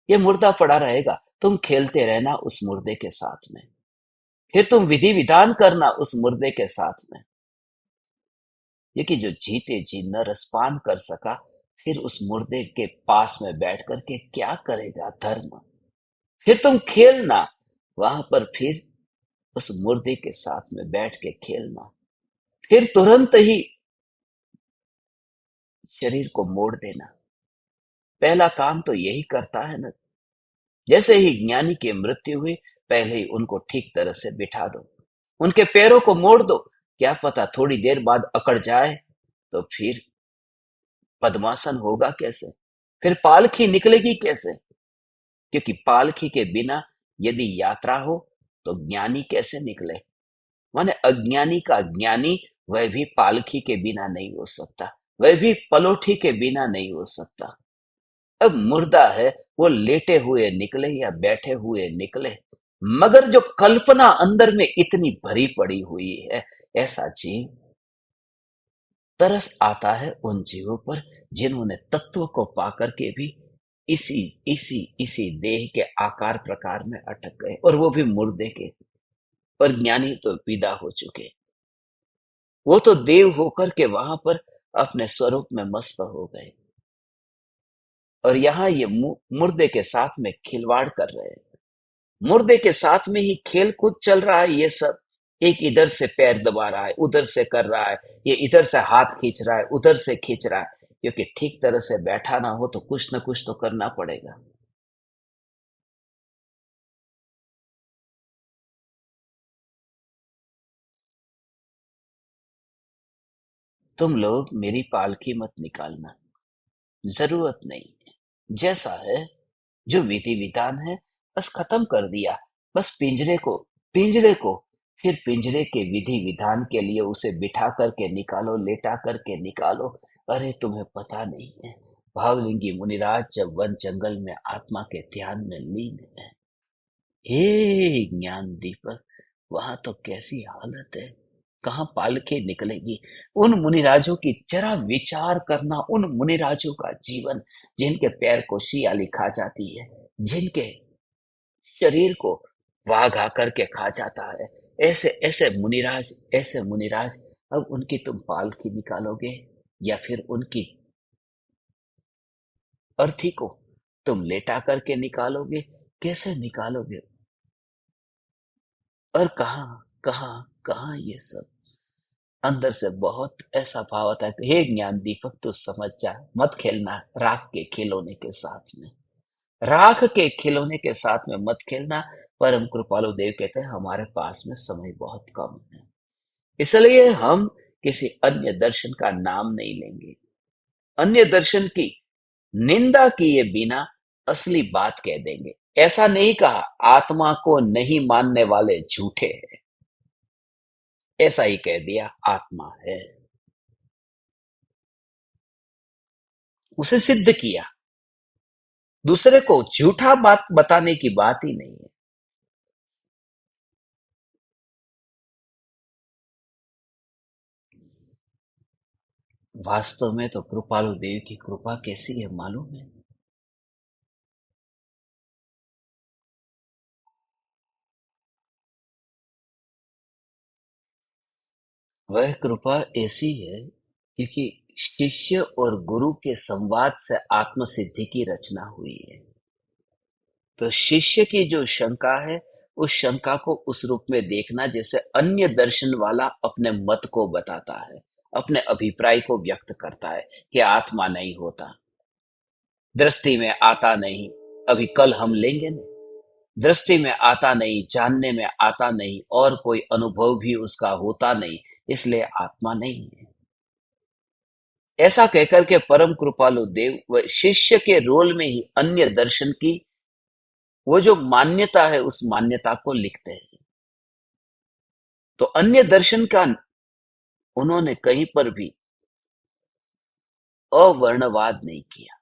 ये मुर्दा पड़ा रहेगा, तुम खेलते रहना उस मुर्दे के साथ में, फिर तुम विधि विधान करना उस मुर्दे के साथ में। ये कि जो जीते जी न रसपान कर सका, फिर उस मुर्दे के पास में बैठ करके क्या करेगा धर्म। फिर तुम खेलना वहां पर, फिर उस मुर्दे के साथ में बैठ के खेलना, फिर तुरंत ही शरीर को मोड़ देना। पहला काम तो यही करता है ना। जैसे ही ज्ञानी की मृत्यु हुई, पहले ही उनको ठीक तरह से बिठा दो, उनके पैरों को मोड़ दो। क्या पता थोड़ी देर बाद अकड़ जाए, तो फिर पद्मासन होगा कैसे, फिर पालखी निकलेगी कैसे। क्योंकि पालखी के बिना यदि यात्रा हो तो ज्ञानी कैसे निकले। माने अज्ञानी का ज्ञानी, वह भी पालखी के बिना नहीं हो सकता, वह भी पलोठी के बिना नहीं हो सकता। अब मुर्दा है, वो लेटे हुए निकले या बैठे हुए निकले, मगर जो कल्पना अंदर में इतनी भरी पड़ी हुई है, ऐसा जीव, तरस आता है उन जीवों पर जिन्होंने तत्व को पाकर के भी इसी इसी इसी देह के आकार प्रकार में अटक गए, और वो भी मुर्दे के। और ज्ञानी तो विदा हो चुके, वो तो देव होकर के वहां पर अपने स्वरूप में मस्त हो गए, और यहाँ ये मुर्दे के साथ में खिलवाड़ कर रहे हैं। मुर्दे के साथ में ही खेल कूद चल रहा है ये सब। एक इधर से पैर दबा रहा है, उधर से कर रहा है, ये इधर से हाथ खींच रहा है, उधर से खींच रहा है, क्योंकि ठीक तरह से बैठा ना हो तो कुछ ना कुछ तो करना पड़ेगा। तुम लोग मेरी पालकी मत निकालना, जरूरत नहीं है। जैसा है, जो विधि विधान है, बस खत्म कर दिया। बस पिंजरे को फिर पिंजरे के विधि विधान के लिए उसे बिठा करके निकालो, लेटा करके निकालो। अरे तुम्हें पता नहीं है, भावलिंगी मुनिराज जब वन जंगल में आत्मा के ध्यान में लीन है, हे ज्ञान दीपक, वहां तो कैसी हालत है, कहाँ पालके निकलेगी। उन मुनिराजों की जरा विचार करना, उन मुनिराजों का जीवन, जिनके पैर को शियाली खा जाती है, जिनके शरीर को वाघ आकर के खा जाता है। ऐसे ऐसे मुनिराज, ऐसे मुनिराज, अब उनकी तुम पालकी निकालोगे या फिर उनकी अर्थी को तुम लेटा करके निकालोगे? कैसे निकालोगे? और कहाँ, कहाँ, कहाँ ये सब? अंदर से बहुत ऐसा भाव आता है कि हे ज्ञान दीपक, तू समझ जा, मत खेलना राख के खिलौने के साथ में। राख के खिलौने के साथ में मत खेलना। परम कृपालु देव कहते हैं हमारे पास में समय बहुत कम है, इसलिए हम किसी अन्य दर्शन का नाम नहीं लेंगे। अन्य दर्शन की निंदा किए बिना असली बात कह देंगे। ऐसा नहीं कहा आत्मा को नहीं मानने वाले झूठे हैं, ऐसा ही कह दिया आत्मा है, उसे सिद्ध किया। दूसरे को झूठा बात बताने की बात ही नहीं है। वास्तव में तो कृपालु देव की कृपा कैसी है मालूम है? वह कृपा ऐसी है क्योंकि शिष्य और गुरु के संवाद से आत्म सिद्धि की रचना हुई है। तो शिष्य की जो शंका है, उस शंका को उस रूप में देखना जैसे अन्य दर्शन वाला अपने मत को बताता है, अपने अभिप्राय को व्यक्त करता है कि आत्मा नहीं होता, दृष्टि में आता नहीं। अभी कल हम लेंगे ना, दृष्टि में आता नहीं, जानने में आता नहीं, और कोई अनुभव भी उसका होता नहीं, इसलिए आत्मा नहीं है। ऐसा कहकर के परम कृपालु देव व शिष्य के रोल में ही अन्य दर्शन की वो जो मान्यता है, उस मान्यता को लिखते हैं। तो अन्य दर्शन का उन्होंने कहीं पर भी अवर्णवाद नहीं किया,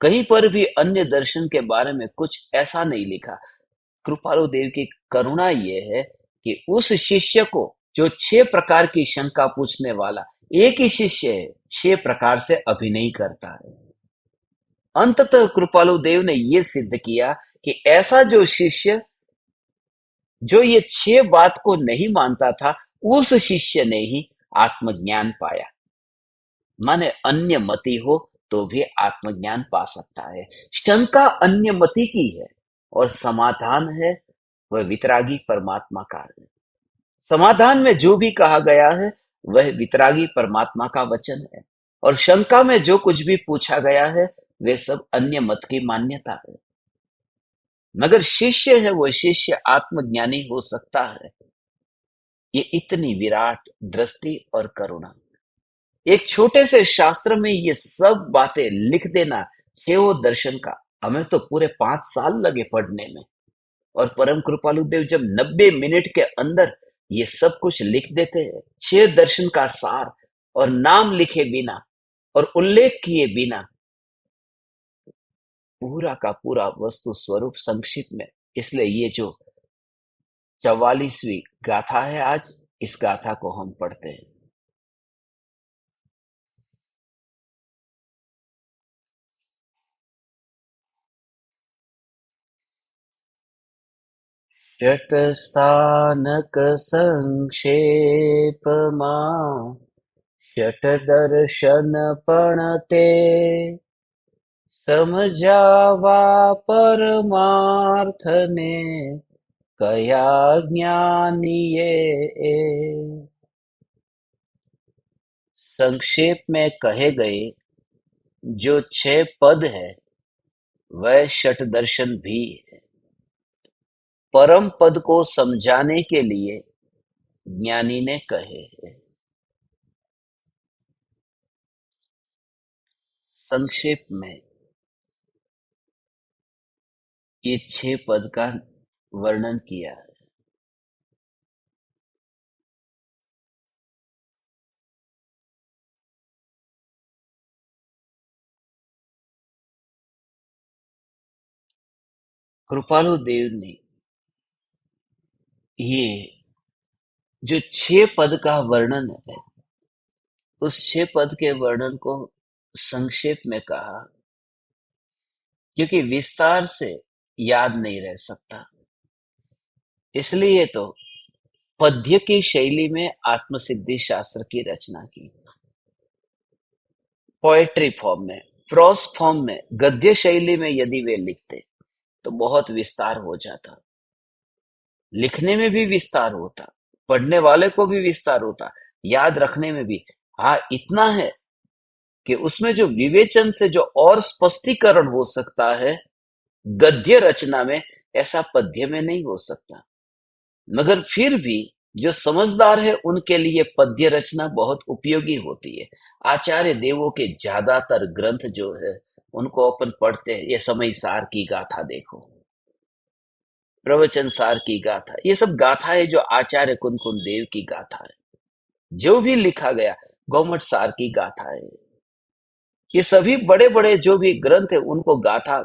कहीं पर भी अन्य दर्शन के बारे में कुछ ऐसा नहीं लिखा। कृपालु देव की करुणा यह है कि उस शिष्य को, जो 6 प्रकार की शंका पूछने वाला एक ही शिष्य है, 6 प्रकार से अभिनय करता है। अंततः कृपालु देव ने यह सिद्ध किया कि ऐसा जो शिष्य जो ये 6 बात को नहीं मानता था, उस शिष्य ने ही आत्मज्ञान पाया। माने अन्य मति हो तो भी आत्मज्ञान पा सकता है। शंका अन्य मति की है और समाधान है वह वितरागी परमात्मा का है। समाधान में जो भी कहा गया है वह वितरागी परमात्मा का वचन है, और शंका में जो कुछ भी पूछा गया है वे सब अन्य मत की मान्यता है। मगर शिष्य है वो शिष्य आत्मज्ञानी हो सकता है। ये इतनी विराट दृष्टि और करुणा, एक छोटे से शास्त्र में ये सब बातें लिख देना, छेवो दर्शन का, हमें तो पूरे 5 साल लगे पढ़ने में। और परम कृपालु देव जब 90 मिनट के अंदर ये सब कुछ लिख देते हैं, 6 दर्शन का सार, और नाम लिखे बिना और उल्लेख किए बिना, पूरा का पूरा वस्तु स्वरूप संक्षिप्त में। इसलिए ये जो 44वीं गाथा है आज, इस गाथा को हम पढ़ते हैं। षट्स्थानक संक्षेप मां षट दर्शन पणते समझावा परमार्थ ने कया ज्ञानिये। संक्षेप में कहे गए जो 6 पद है वह षट दर्शन भी है। परम पद को समझाने के लिए ज्ञानी ने कहे हैं। संक्षेप में ये 6 पद का वर्णन किया है। कृपालु देव ने ये जो 6 पद का वर्णन है, उस 6 पद के वर्णन को संक्षेप में कहा, क्योंकि विस्तार से याद नहीं रह सकता। इसलिए तो पद्य की शैली में आत्मसिद्धि शास्त्र की रचना की, पोएट्री फॉर्म में, प्रोस फॉर्म में, गद्य शैली में यदि वे लिखते तो बहुत विस्तार हो जाता, लिखने में भी विस्तार होता, पढ़ने वाले को भी विस्तार होता, याद रखने में भी। हाँ, इतना है कि उसमें जो विवेचन से जो और स्पष्टीकरण हो सकता है गद्य रचना में, ऐसा पद्य में नहीं हो सकता। मगर फिर भी जो समझदार है उनके लिए पद्य रचना बहुत उपयोगी होती है। आचार्य देवों के ज्यादातर ग्रंथ जो है उनको अपन पढ़ते हैं, ये समय सार की गाथा देखो, प्रवचन सार की गाथा, ये सब गाथा है जो आचार्य कुंकुम देव की गाथा है। जो भी लिखा गया, गौमट सार की गाथा है, ये सभी बड़े बड़े जो भी ग्रंथ है उनको गाथा।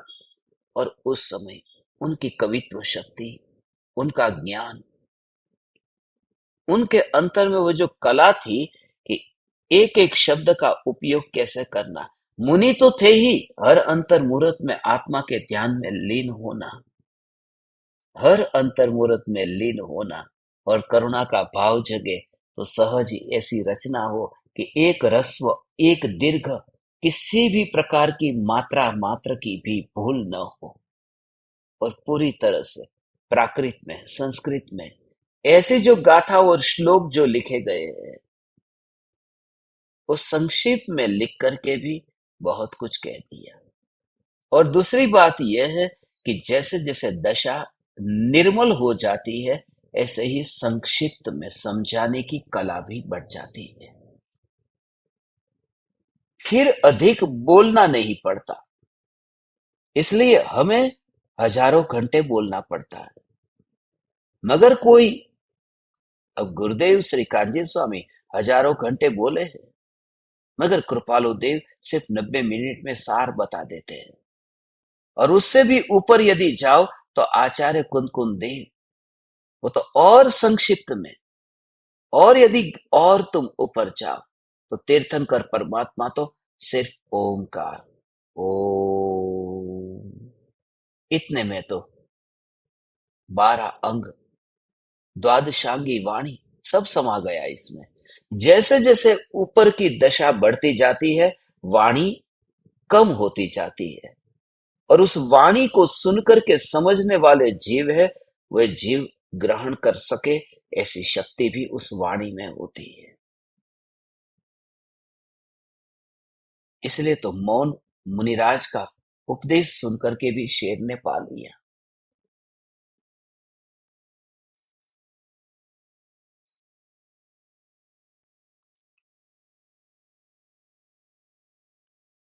और उस समय उनकी कवित्व शक्ति, उनका ज्ञान, उनके अंतर में वो जो कला थी कि एक एक शब्द का उपयोग कैसे करना। मुनि तो थे ही, हर अंतर मुहूर्त में आत्मा के ध्यान में लीन होना, हर अंतर मुहूर्त में लीन होना, और करुणा का भाव जगे तो सहज ही ऐसी रचना हो कि एक ह्रस्व, एक दीर्घ, किसी भी प्रकार की मात्रा मात्र की भी भूल न हो, और पूरी तरह से प्राकृत में, संस्कृत में ऐसे जो गाथा और श्लोक जो लिखे गए हैं, वो संक्षिप्त में लिख करके भी बहुत कुछ कह दिया। और दूसरी बात यह है कि जैसे जैसे दशा निर्मल हो जाती है, ऐसे ही संक्षिप्त में समझाने की कला भी बढ़ जाती है। फिर अधिक बोलना नहीं पड़ता, इसलिए हमें हजारों घंटे बोलना पड़ता है। मगर कोई, अब गुरुदेव श्री कांजी स्वामी हजारों घंटे बोले हैं, मगर कृपालु देव सिर्फ 90 मिनट में सार बता देते हैं। और उससे भी ऊपर यदि जाओ तो आचार्य कुंदकुंद देव, वो तो और संक्षिप्त में। और यदि और तुम ऊपर जाओ तो तीर्थंकर परमात्मा तो सिर्फ ओमकार, ओम, इतने में तो 12 अंग, द्वादशांगी वाणी सब समा गया इसमें। जैसे जैसे ऊपर की दशा बढ़ती जाती है, वाणी कम होती जाती है, और उस वाणी को सुनकर के समझने वाले जीव है, वह जीव ग्रहण कर सके ऐसी शक्ति भी उस वाणी में होती है। इसलिए तो मौन मुनिराज का उपदेश सुनकर के भी शेर ने पा लिया।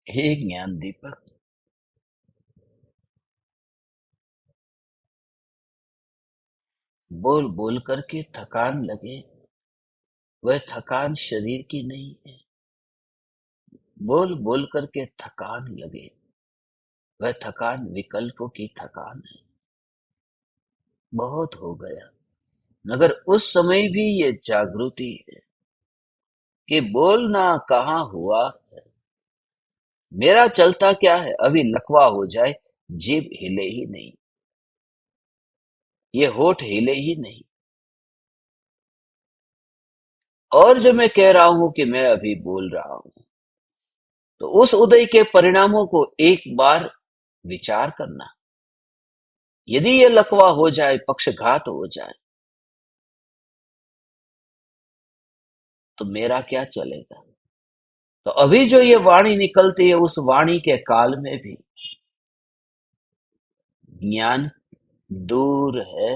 हे ज्ञान दीपक, बोल बोल करके थकान लगे, वह थकान शरीर की नहीं है। बोल बोल करके थकान लगे, वह थकान विकल्पों की थकान है। बहुत हो गया, मगर उस समय भी ये जागृति है कि बोलना कहाँ हुआ है। मेरा चलता क्या है, अभी लकवा हो जाए, जीभ हिले ही नहीं, ये होठ हिले ही नहीं। और जो मैं कह रहा हूं कि मैं अभी बोल रहा हूं, तो उस उदय के परिणामों को एक बार विचार करना। यदि ये लकवा हो जाए, पक्षघात हो जाए, तो मेरा क्या चलेगा। तो अभी जो ये वाणी निकलती है, उस वाणी के काल में भी ज्ञान दूर है,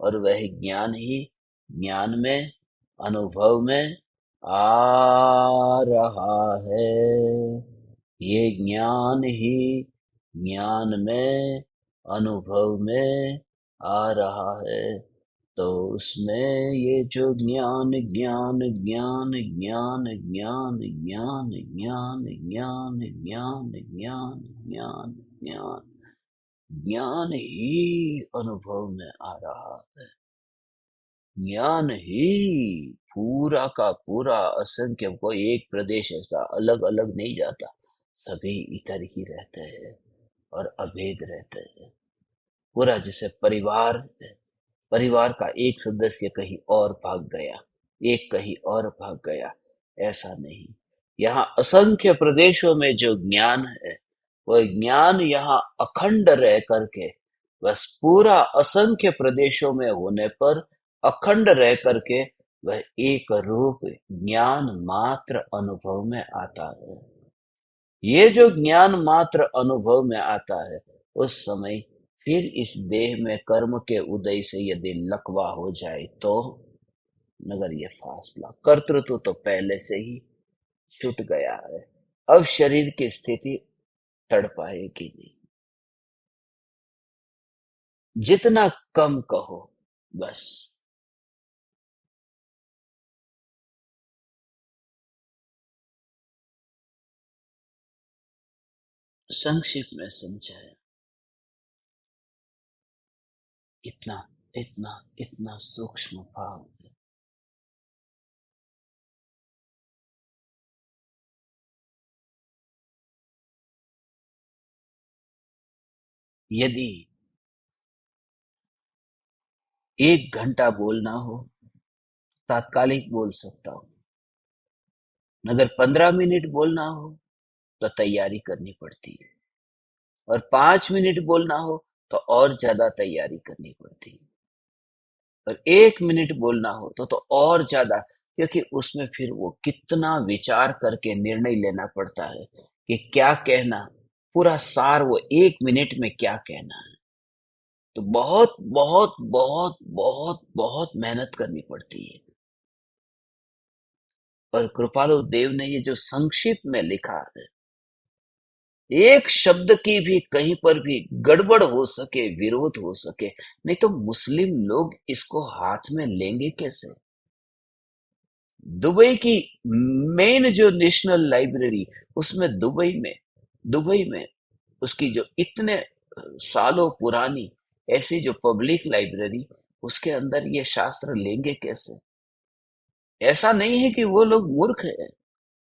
और वह ज्ञान ही ज्ञान में, अनुभव में आ रहा है। ये ज्ञान ही ज्ञान में, अनुभव में आ रहा है। तो उसमें ये जो ज्ञान ज्ञान ज्ञान ज्ञान ज्ञान ज्ञान ज्ञान ज्ञान ज्ञान ज्ञान ज्ञान ज्ञान ज्ञान ही अनुभव में आ रहा है। ज्ञान ही पूरा का पूरा असंख्य, कोई एक प्रदेश ऐसा अलग अलग नहीं जाता, सभी इधर ही रहते हैं और अभेद रहते हैं। पूरा जैसे परिवार है, परिवार का एक सदस्य कहीं और भाग गया, एक कहीं और भाग गया, ऐसा नहीं। यहाँ असंख्य प्रदेशों में जो ज्ञान है, वह ज्ञान यहाँ अखंड रह करके, बस पूरा असंख्य प्रदेशों में होने पर अखंड रह करके वह एक रूप ज्ञान मात्र अनुभव में आता है। ये जो ज्ञान मात्र अनुभव में आता है, उस समय फिर इस देह में कर्म के उदय से यदि लकवा हो जाए तो, मगर ये फासला कर्तृत्व तो पहले से ही छूट गया है। अब शरीर की स्थिति तड़पाएगी नहीं। जितना कम कहो बस। संक्षिप्त में समझाया, इतना इतना इतना सूक्ष्म भाव है। यदि 1 घंटा बोलना हो, तात्कालिक बोल सकता हूँ। अगर 15 मिनट बोलना हो तो तैयारी करनी पड़ती है, और 5 मिनट बोलना हो तो और ज्यादा तैयारी करनी पड़ती है, और 1 मिनट बोलना हो तो और ज्यादा, क्योंकि उसमें फिर वो कितना विचार करके निर्णय लेना पड़ता है कि क्या कहना, पूरा सार वो 1 मिनट में क्या कहना है। तो बहुत बहुत बहुत बहुत बहुत मेहनत करनी पड़ती है। और कृपालु देव ने ये जो संक्षिप्त में लिखा है, एक शब्द की भी कहीं पर भी गड़बड़ हो सके, विरोध हो सके, नहीं तो मुस्लिम लोग इसको हाथ में लेंगे कैसे। दुबई की मेन जो नेशनल लाइब्रेरी, उसमें दुबई में उसकी जो इतने सालों पुरानी ऐसी जो पब्लिक लाइब्रेरी, उसके अंदर ये शास्त्र लेंगे कैसे। ऐसा नहीं है कि वो लोग मूर्ख है,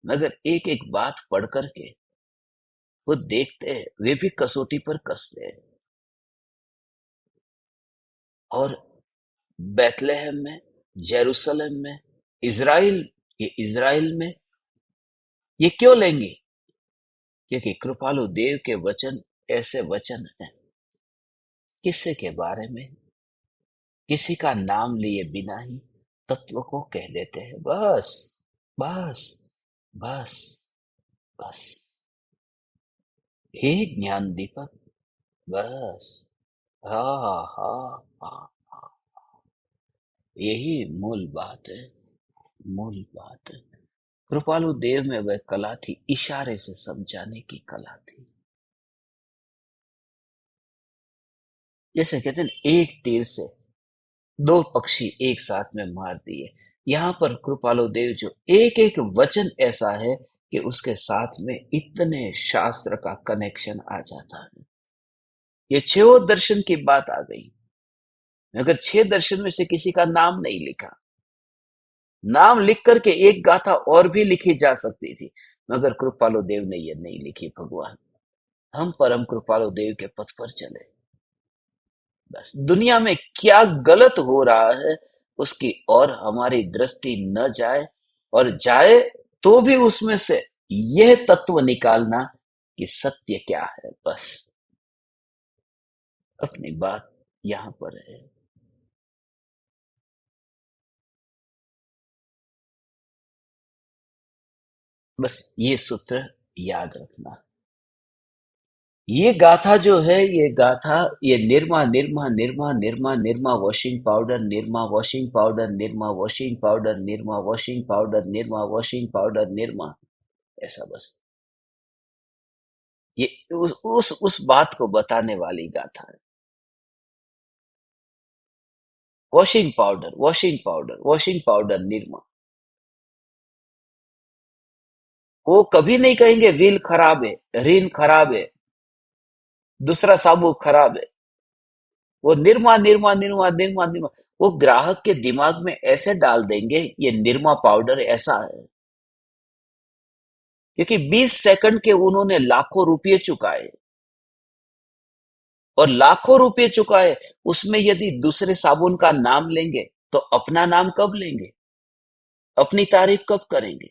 मगर एक एक बात पढ़ करके वो देखते हैं, वे भी कसौटी पर कसते हैं। और बैतलहम में, जेरूसलम में, इज़राइल, ये इज़राइल में ये क्यों लेंगे? क्योंकि कृपालु देव के वचन ऐसे वचन हैं, किस्से के बारे में किसी का नाम लिए बिना ही तत्व को कह देते हैं। बस बस बस बस। हे ज्ञान दीपक, बस। हाँ हाँ हाँ, यही मूल बात है, मूल बात है। कृपालु देव में वह कला थी, इशारे से समझाने की कला थी। जैसे कहते हैं एक तीर से दो पक्षी एक साथ में मार दिए। यहाँ पर कृपालु देव जो एक एक वचन ऐसा है कि उसके साथ में इतने शास्त्र का कनेक्शन आ जाता है। ये छह दर्शन की बात आ गई, मगर 6 दर्शन में से किसी का नाम नहीं लिखा। नाम लिख करके एक गाथा और भी लिखी जा सकती थी, मगर कृपालु देव ने ये नहीं लिखी। भगवान, हम परम कृपालु देव के पथ पर चले। बस दुनिया में क्या गलत हो रहा है उसकी और हमारी दृष्टि न जाए, और जाए तो भी उसमें से यह तत्व निकालना कि सत्य क्या है। बस अपनी बात यहां पर है। बस ये सूत्र याद रखना। ये गाथा जो है, ये गाथा, ये Nirma Nirma Nirma Nirma Nirma washing powder, Nirma washing powder, Nirma washing powder, Nirma washing powder, Nirma washing powder, Nirma, ऐसा बस। ये उस बात को बताने वाली गाथा है। Washing powder, washing powder, washing powder, Nirma. वो कभी नहीं कहेंगे व्हील खराब है, रिन खराब है, दूसरा साबु खराब है। वो निरमा निरमा निरमा निरमा निरमा, वो ग्राहक के दिमाग में ऐसे डाल देंगे ये निरमा पाउडर ऐसा है, क्योंकि 20 सेकंड के उन्होंने लाखों रुपए चुकाए, और लाखों रुपए चुकाए, उसमें यदि दूसरे साबुन का नाम लेंगे तो अपना नाम कब लेंगे, अपनी तारीफ कब करेंगे।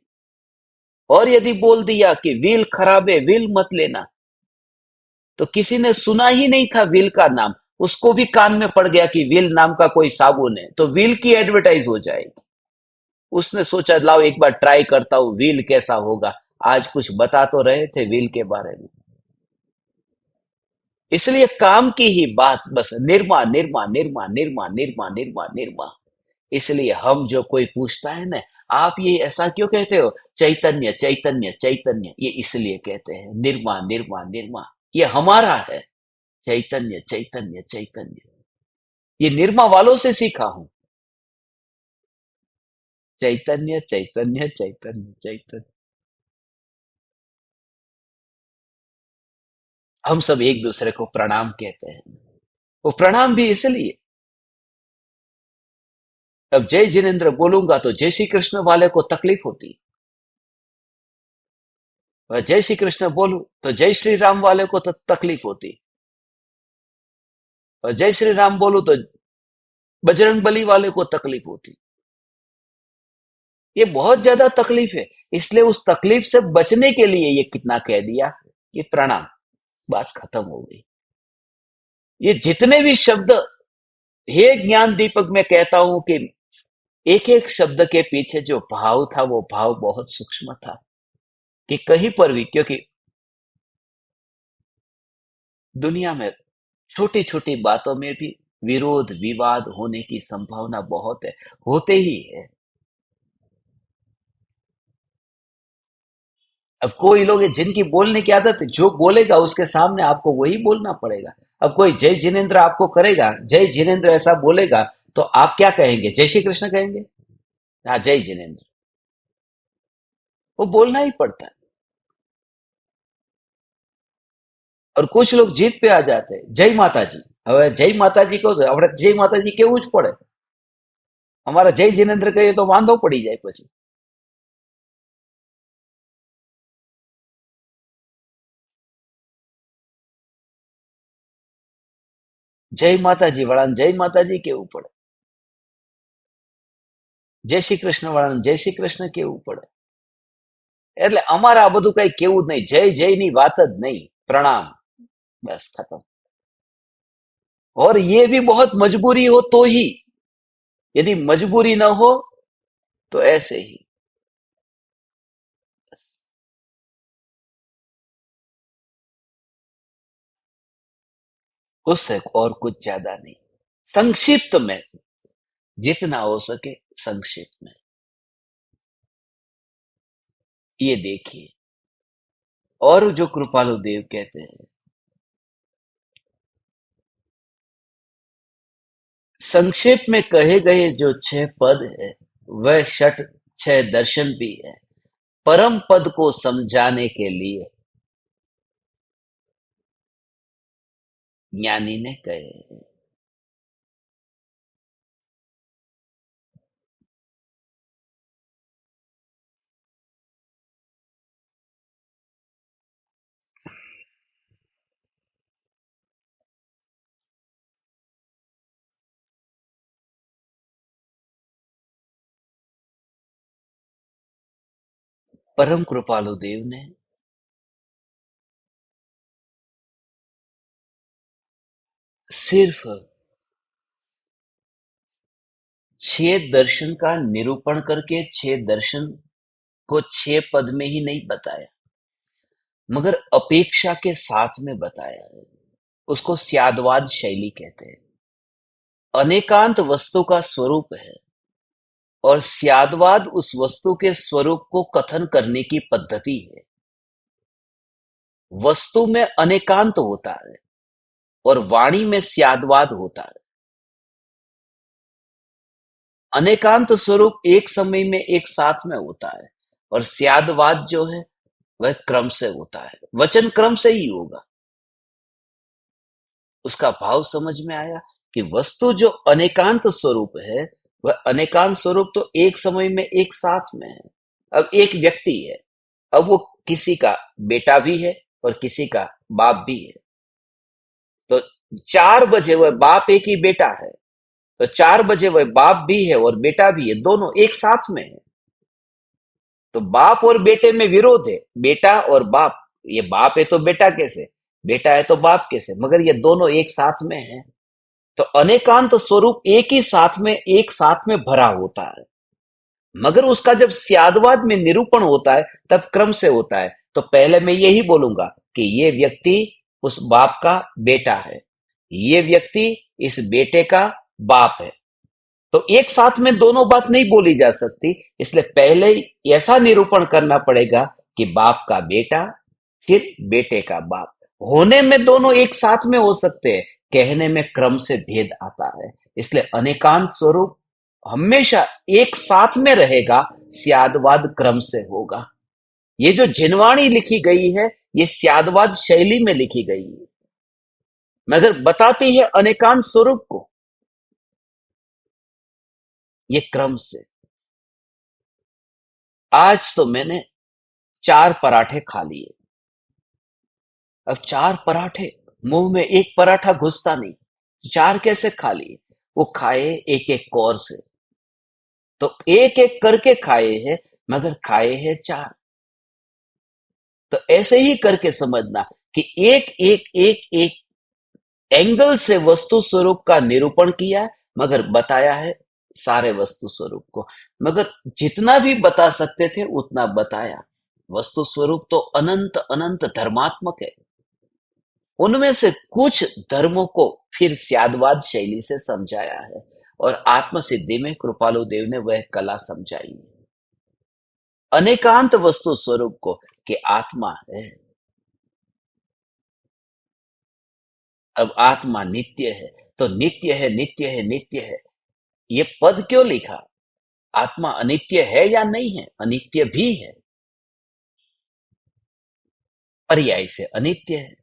और यदि बोल दिया कि व्हील खराब है, व्हील मत लेना, तो किसी ने सुना ही नहीं था व्हील का नाम, उसको भी कान में पड़ गया कि व्हील नाम का कोई साबुन है, तो व्हील की एडवर्टाइज हो जाएगी। उसने सोचा लाओ एक बार ट्राई करता हूं व्हील कैसा होगा, आज कुछ बता तो रहे थे व्हील के बारे में। इसलिए काम की ही बात बस निर्मा निर्मा निर्मा निर्मा निर्मा निर्मा निर्मा। इसलिए हम जो कोई पूछता है ना, आप ये ऐसा क्यों कहते हो, चैतन्य चैतन्य चैतन्य, ये इसलिए कहते हैं निर्मा निर्मा निर्मा, ये हमारा है, चैतन्य चैतन्य चैतन्य, ये निर्मा वालों से सीखा हूं, चैतन्य चैतन्य चैतन्य चैतन्य। हम सब एक दूसरे को प्रणाम कहते हैं, वो प्रणाम भी इसलिए, अब जय जिनेन्द्र बोलूंगा तो जय श्री कृष्ण वाले को तकलीफ होती, और जय श्री कृष्ण बोलूं तो जय श्री राम वाले को तकलीफ होती, और जय श्री राम बोलूं तो बजरंग बली वाले को तकलीफ होती। ये बहुत ज्यादा तकलीफ है, इसलिए उस तकलीफ से बचने के लिए ये कितना कह दिया कि प्रणाम, बात खत्म हो गई। ये जितने भी शब्द, हे ज्ञान दीपक, मैं कहता हूं कि एक एक शब्द के पीछे जो भाव था वो भाव बहुत सूक्ष्म था, कि कहीं पर भी, क्योंकि दुनिया में छोटी छोटी बातों में भी विरोध विवाद होने की संभावना बहुत है, होते ही है। अब कोई लोग हैं जिनकी बोलने की आदत है, जो बोलेगा उसके सामने आपको वही बोलना पड़ेगा। अब कोई जय जिनेन्द्र आपको करेगा, जय जिनेन्द्र ऐसा बोलेगा, तो आप क्या कहेंगे, जय श्री कृष्ण कहेंगे, हाँ जय जिनेन्द्र, वो बोलना ही पड़ता है। और कुछ लोग जीत पे आ जाते हैं, जय माता जी, હવે જય માતાજી કહો તો આપણે જય માતાજી કેવું જ પડે, અમારા જય जिनेन्द्र કહીએ તો વાંધો પડી જાય પછી। જય માતાજી વાળાને જય માતાજી કેવું પડે, જય શ્રી કૃષ્ણ વાળાને જય શ્રી કૃષ્ણ કેવું પડે। એટલે અમારે આ બધું કઈ કેવું જ નહીં, જય જય ની વાત જ નહીં, प्रणाम, बस खत्म। और ये भी बहुत मजबूरी हो तो ही, यदि मजबूरी ना हो तो ऐसे ही बस। उससे और कुछ ज्यादा नहीं, संक्षिप्त में, जितना हो सके संक्षिप्त में, ये देखिए। और जो कृपालु देव कहते हैं, संक्षेप में कहे गए जो 6 पद है, वह षट 6 दर्शन भी है, परम पद को समझाने के लिए ज्ञानी ने कहे। परम कृपालु देव ने सिर्फ 6 दर्शन का निरूपण करके 6 दर्शन को 6 पद में ही नहीं बताया, मगर अपेक्षा के साथ में बताया है। उसको स्यादवाद शैली कहते हैं। अनेकांत वस्तु का स्वरूप है, और स्यादवाद उस वस्तु के स्वरूप को कथन करने की पद्धति है। वस्तु में अनेकांत होता है और वाणी में स्यादवाद होता है। अनेकांत स्वरूप एक समय में एक साथ में होता है, और स्यादवाद जो है वह क्रम से होता है, वचन क्रम से ही होगा। उसका भाव समझ में आया कि वस्तु जो अनेकांत स्वरूप है, वह अनेकांत स्वरूप तो एक समय में एक साथ में है। अब एक व्यक्ति है, अब वो किसी का बेटा भी है और किसी का बाप भी है। तो 4 बजे वह बाप एक ही बेटा है, तो 4 बजे वह बाप भी है और बेटा भी है, दोनों एक साथ में है। तो बाप और बेटे में विरोध है, बेटा और बाप। ये बाप है तो बेटा कैसे, बेटा है तो बाप कैसे, मगर ये दोनों एक साथ में है। तो अनेकांत स्वरूप एक साथ में भरा होता है, मगर उसका जब स्यादवाद में निरूपण होता है तब क्रम से होता है। तो पहले मैं यही बोलूंगा कि ये व्यक्ति उस बाप का बेटा है, ये व्यक्ति इस बेटे का बाप है। तो एक साथ में दोनों बात नहीं बोली जा सकती, इसलिए पहले ऐसा निरूपण करना पड़ेगा कि बाप का बेटा, फिर बेटे का बाप। होने में दोनों एक साथ में हो सकते हैं, कहने में क्रम से भेद आता है। इसलिए अनेकांत स्वरूप हमेशा एक साथ में रहेगा, स्यादवाद क्रम से होगा। ये जो जिनवाणी लिखी गई है, ये स्यादवाद शैली में लिखी गई है, मगर बताती है अनेकांत स्वरूप को, ये क्रम से। आज तो मैंने 4 पराठे खा लिए। अब 4 पराठे, मुंह में एक पराठा घुसता नहीं, 4 कैसे खा लिए? वो खाए एक एक कौर से, तो एक एक करके खाए हैं, मगर खाए हैं 4। तो ऐसे ही करके समझना कि एक एक एक एक एंगल से वस्तु स्वरूप का निरूपण किया, मगर बताया है सारे वस्तु स्वरूप को। मगर जितना भी बता सकते थे उतना बताया। वस्तु स्वरूप तो अनंत अनंत धर्मात्मक है, उनमें से कुछ धर्मों को फिर स्यादवाद शैली से समझाया है, और आत्म सिद्धि में कृपालु देव ने वह कला समझाई है अनेकांत वस्तु स्वरूप को, कि आत्मा है। अब आत्मा नित्य है, तो नित्य है नित्य है नित्य है, ये पद क्यों लिखा? आत्मा अनित्य है या नहीं है? अनित्य भी है, पर्याय से अनित्य है।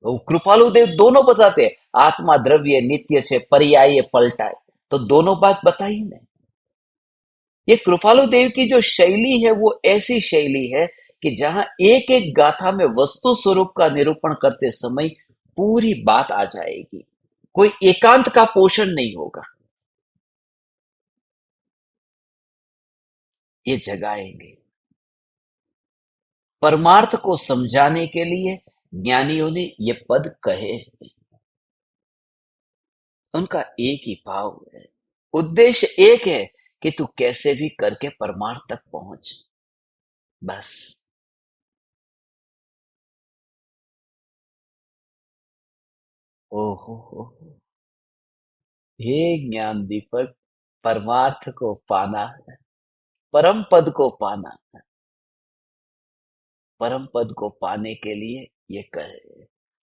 तो कृपालु देव दोनों बताते हैं, आत्मा द्रव्य नित्य छे, पर्याय पलटाए। तो दोनों बात बताई ने। ये कृपालु देव की जो शैली है वो ऐसी शैली है कि जहां एक एक गाथा में वस्तु स्वरूप का निरूपण करते समय पूरी बात आ जाएगी, कोई एकांत का पोषण नहीं होगा। ये जगाएंगे परमार्थ को समझाने के लिए। ज्ञानियों ने ये पद कहे हैं, उनका एक ही भाव है, उद्देश्य एक है कि तू कैसे भी करके परमार्थ तक पहुंच, बस। ओहो हो, हे ज्ञान दीपक, परमार्थ को पाना है, परम पद को पाना है। परम पद को पाने के लिए ये कहे,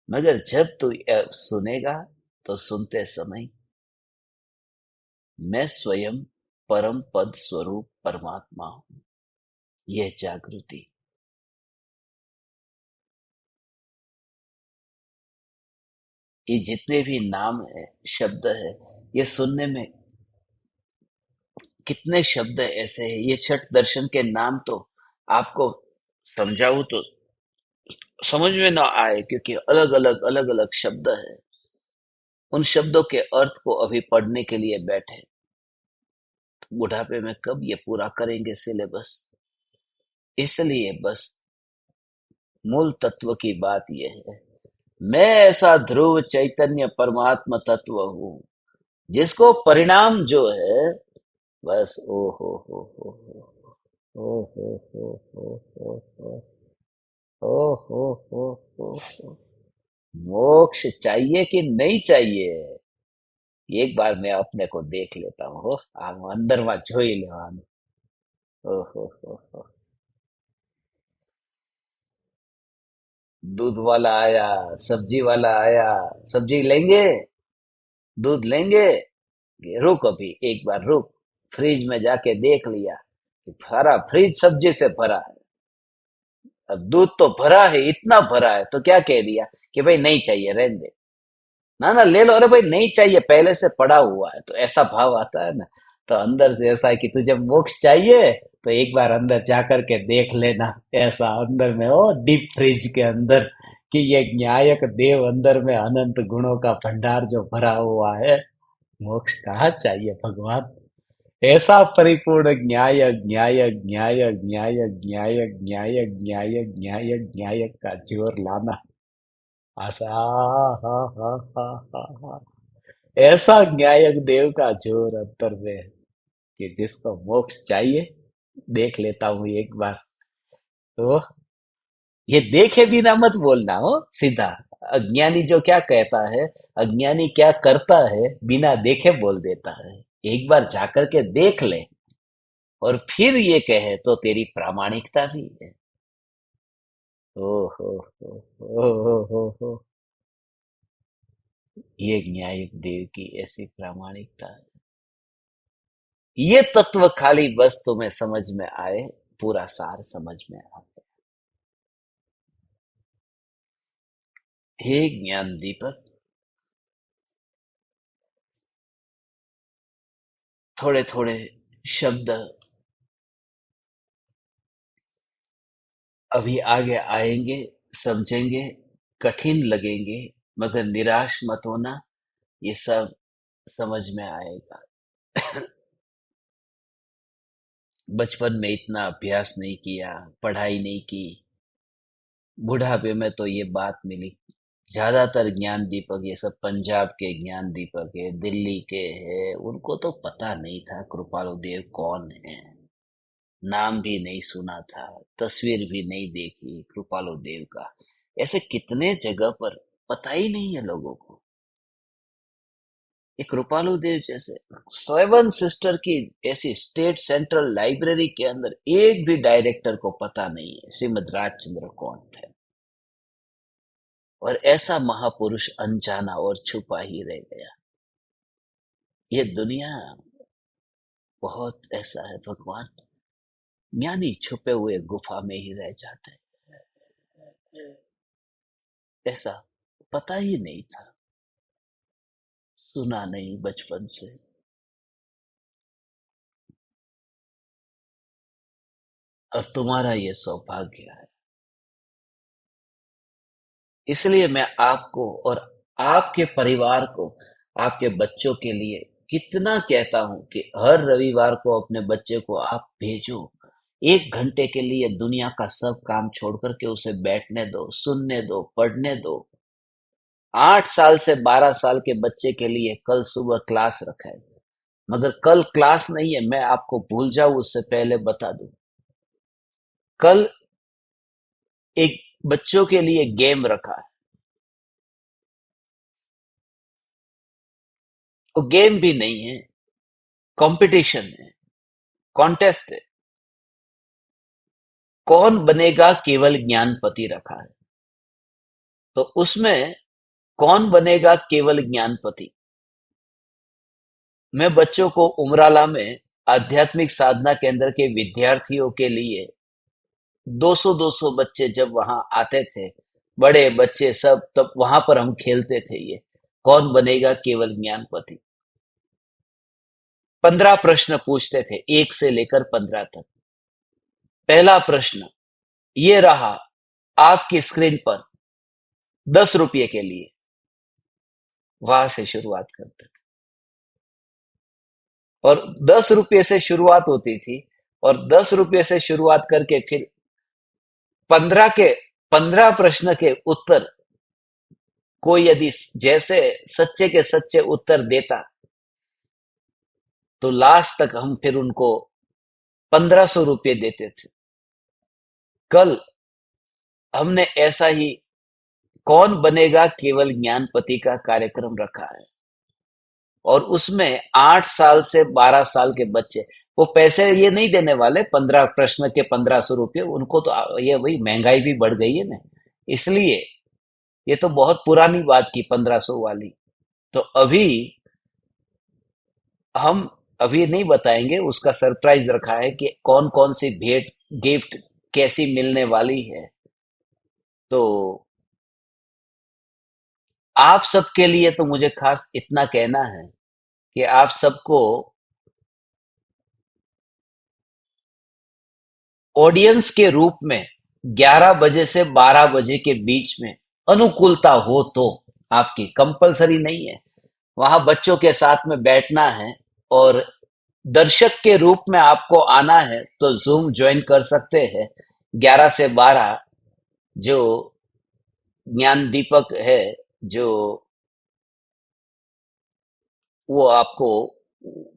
मगर जब तू सुनेगा तो सुनते समय मैं स्वयं परम पद स्वरूप परमात्मा हूं, यह जागृति। ये जितने भी नाम है, शब्द है, ये सुनने में कितने शब्द ऐसे हैं। ये छठ दर्शन के नाम तो आपको समझाऊं तो समझ में ना आए, क्योंकि अलग अलग शब्द है। उन शब्दों के अर्थ को अभी पढ़ने के लिए बैठे तो बुढ़ापे में कब ये पूरा करेंगे सिलेबस। इसलिए बस मूल तत्व की बात यह है, मैं ऐसा ध्रुव चैतन्य परमात्मा तत्व हूं, जिसको परिणाम जो है, बस ओ हो हो हो। मोक्ष चाहिए कि नहीं चाहिए? एक बार मैं अपने को देख लेता हूँ, हो आम अंदर में જોઈ લેવાનું। ओहो हो, दूध वाला आया, सब्जी वाला आया, सब्जी लेंगे, दूध लेंगे। रुक अभी एक बार रुक, फ्रिज में जाके देख लिया कि भरा फ्रिज सब्जी से भरा है। अब दूध तो भरा है, इतना भरा है, तो क्या कह दिया कि भाई नहीं चाहिए, रहने दे। ना ना ले लो, अरे भाई नहीं चाहिए, पहले से पड़ा हुआ है, तो ऐसा भाव आता है ना। तो अंदर से ऐसा है कि तुझे मोक्ष चाहिए तो एक बार अंदर जाकर के देख लेना, ऐसा अंदर में हो डीप फ्रिज के अंदर, कि ये न्यायक देव अंदर में अनंत गुणों का भंडार जो भरा हुआ है, मोक्ष कहाँ चाहिए भगवान। ऐसा परिपूर्ण न्यायक न्यायक न्यायक न्यायक न्यायक न्यायक न्यायक न्यायक न्यायक का जोर लाना, आशा, हा हा हा हा हा, ऐसा न्यायक देव का जोर अंतर में है कि जिसको मोक्ष चाहिए, देख लेता हूं एक बार। तो ये देखे बिना मत बोलना हो सीधा। अज्ञानी जो क्या कहता है, अज्ञानी क्या करता है, बिना देखे बोल देता है। एक बार जाकर के देख ले और फिर ये कहे तो तेरी प्रामाणिकता भी है। ओ हो हो हो हो, ये न्यायिक देव की ऐसी प्रामाणिकता है। ये तत्व खाली बस तुम्हें समझ में आए, पूरा सार समझ में आ गया। हे ज्ञान दीपक, थोड़े थोड़े शब्द अभी आगे आएंगे, समझेंगे, कठिन लगेंगे, मगर निराश मत होना, ये सब समझ में आएगा। बचपन में इतना अभ्यास नहीं किया, पढ़ाई नहीं की, बुढ़ापे में तो ये बात मिली। ज्यादातर ज्ञान दीपक ये सब पंजाब के ज्ञान दीपक है, दिल्ली के हैं, उनको तो पता नहीं था कृपालु देव कौन है, नाम भी नहीं सुना था, तस्वीर भी नहीं देखी कृपालु देव का। ऐसे कितने जगह पर पता ही नहीं है लोगों को। ये कृपालु देव जैसे 7 सिस्टर की ऐसी स्टेट सेंट्रल लाइब्रेरी के अंदर एक भी डायरेक्टर को पता नहीं है श्रीमद राजचंद्र कौन थे। और ऐसा महापुरुष अनजाना और छुपा ही रह गया। ये दुनिया बहुत ऐसा है भगवान, ज्ञानी छुपे हुए गुफा में ही रह जाते हैं। ऐसा पता ही नहीं था, सुना नहीं बचपन से। और तुम्हारा ये सौभाग्य है। इसलिए मैं आपको और आपके परिवार को, आपके बच्चों के लिए कितना कहता हूं कि हर रविवार को अपने बच्चे को आप भेजो। 1 घंटे के लिए दुनिया का सब काम छोड़ करके उसे बैठने दो, सुनने दो, पढ़ने दो। 8 साल से 12 साल के बच्चे के लिए कल सुबह क्लास रखा है, मगर कल क्लास नहीं है, मैं आपको भूल जाऊं उससे पहले बता दूं। कल एक बच्चों के लिए गेम रखा है, वो गेम भी नहीं है, कंपटीशन है, कॉन्टेस्ट है। कौन बनेगा केवल ज्ञानपति रखा है। तो उसमें कौन बनेगा केवल ज्ञानपति। मैं बच्चों को उमराला में आध्यात्मिक साधना केंद्र के विद्यार्थियों के लिए 200-200 बच्चे जब वहां आते थे, बड़े बच्चे सब, तब वहां पर हम खेलते थे ये कौन बनेगा केवल ज्ञानपति। 15 प्रश्न पूछते थे, 1 से लेकर 15 तक। पहला प्रश्न ये रहा आपकी स्क्रीन पर, 10 रुपये के लिए। वहां से शुरुआत करते थे और 10 रुपये से शुरुआत होती थी। और 10 रुपये से शुरुआत करके फिर 15 प्रश्न के उत्तर, कोई यदि जैसे सच्चे के सच्चे उत्तर देता तो लास्ट तक हम फिर उनको 1500 रुपये देते थे। कल हमने ऐसा ही कौन बनेगा केवल ज्ञानपति का कार्यक्रम रखा है। और उसमें 8 साल से 12 साल के बच्चे, वो पैसे ये नहीं देने वाले, 15 प्रश्न के 1500 रुपये उनको तो, ये वही महंगाई भी बढ़ गई है ना, इसलिए ये तो बहुत पुरानी बात की 1500 वाली। तो अभी हम अभी नहीं बताएंगे, उसका सरप्राइज रखा है कि कौन कौन सी भेंट गिफ्ट कैसी मिलने वाली है। तो आप सबके लिए तो मुझे खास इतना कहना है कि आप सबको ऑडियंस के रूप में 11 बजे से 12 बजे के बीच में अनुकूलता हो तो, आपकी कंपलसरी नहीं है, वहां बच्चों के साथ में बैठना है और दर्शक के रूप में आपको आना है तो जूम ज्वाइन कर सकते हैं। 11 से 12 जो ज्ञान दीपक है, जो वो आपको,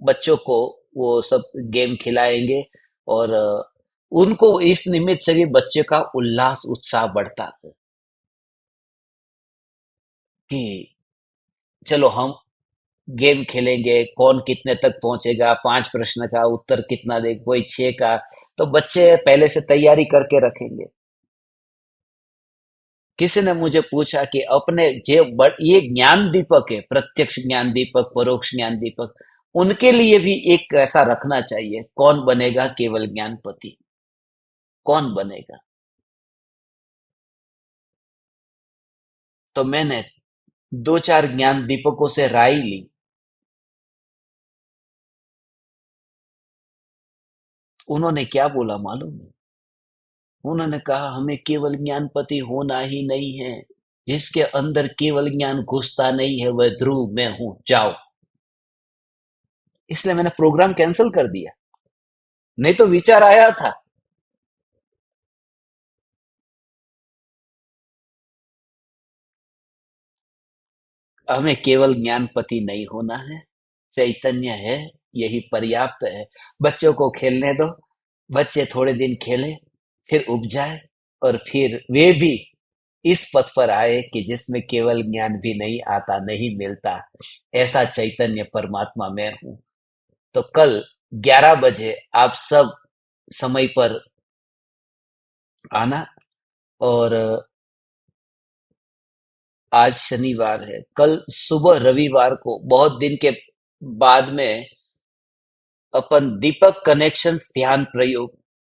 बच्चों को वो सब गेम खिलाएंगे और उनको इस निमित्त से भी बच्चे का उल्लास उत्साह बढ़ता है कि चलो हम गेम खेलेंगे, कौन कितने तक पहुंचेगा, 5 प्रश्न का उत्तर कितना दे, कोई 6 का, तो बच्चे पहले से तैयारी करके रखेंगे। किसी ने मुझे पूछा कि अपने ये ज्ञान दीपक है, प्रत्यक्ष ज्ञान दीपक, परोक्ष ज्ञान दीपक, उनके लिए भी एक ऐसा रखना चाहिए, कौन बनेगा केवल ज्ञानपति, कौन बनेगा। तो मैंने 2-4 ज्ञान दीपकों से राय ली। उन्होंने क्या बोला मालूम है? उन्होंने कहा हमें केवल ज्ञानपति होना ही नहीं है, जिसके अंदर केवल ज्ञान घुसता नहीं है वह ध्रुव मैं हूं, जाओ। इसलिए मैंने प्रोग्राम कैंसिल कर दिया, नहीं तो विचार आया था। हमें केवल ज्ञानपति नहीं होना है, चैतन्य है, यही पर्याप्त है। बच्चों को खेलने दो, बच्चे थोड़े दिन खेले, फिर उब जाए और फिर वे भी इस पथ पर आए कि जिसमें केवल ज्ञान भी नहीं आता, नहीं मिलता, ऐसा चैतन्य परमात्मा मैं हूं। तो कल 11 बजे आप सब समय पर आना। और आज शनिवार है, कल सुबह रविवार को बहुत दिन के बाद में अपन दीपक कनेक्शंस ध्यान प्रयोग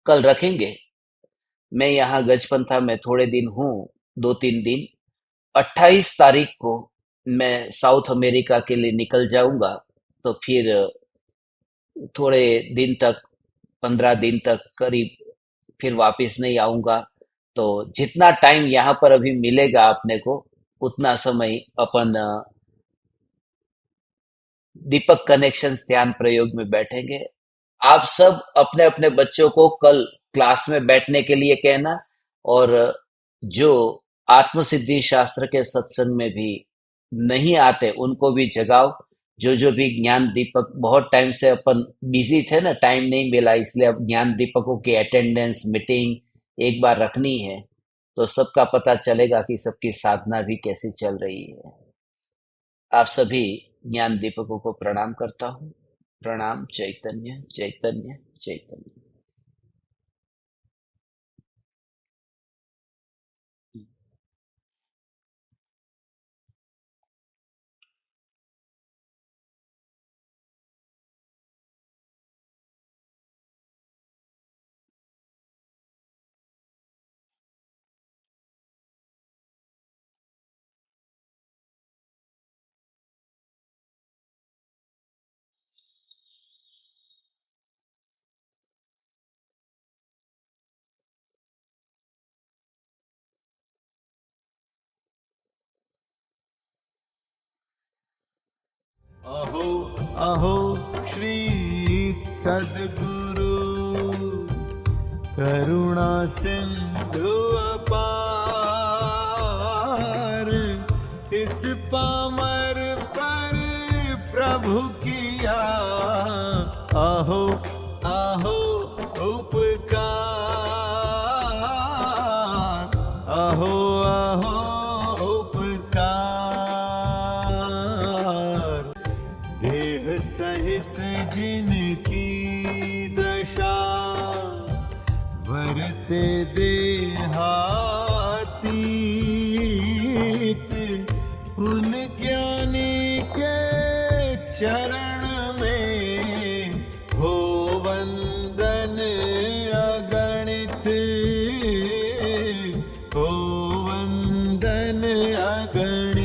कल रखेंगे। मैं यहाँ गजपंथा में थोड़े दिन हूँ, 2-3 दिन। 28 तारीख को मैं साउथ अमेरिका के लिए निकल जाऊंगा, तो फिर थोड़े दिन तक, 15 दिन तक करीब, फिर वापस नहीं आऊंगा। तो जितना टाइम यहाँ पर अभी मिलेगा अपने को, उतना समय अपन दीपक कनेक्शंस ध्यान प्रयोग में बैठेंगे। आप सब अपने अपने बच्चों को कल क्लास में बैठने के लिए कहना, और जो आत्मसिद्धि शास्त्र के सत्संग में भी नहीं आते उनको भी जगाओ। जो भी ज्ञान दीपक, बहुत टाइम से अपन बिजी थे ना, टाइम नहीं मिला, इसलिए अब ज्ञान दीपकों की अटेंडेंस मीटिंग एक बार रखनी है, तो सबका पता चलेगा कि सबकी साधना भी कैसी चल रही है। आप सभी ज्ञान दीपकों को प्रणाम करता हूँ। प्रणाम। चैतन्य चैतन्य चैतन्य। अहो अहो श्री सद्गुरु करुणा सिंधु अपार, इस पामर पर प्रभु किया अहो अहो उपकार, अहो अहो उपकार। देह सहित जिनकी दशा, वरते देहातीत, उन ज्ञानी के चरण में हो वंदन अगणित, हो वंदन अगणित।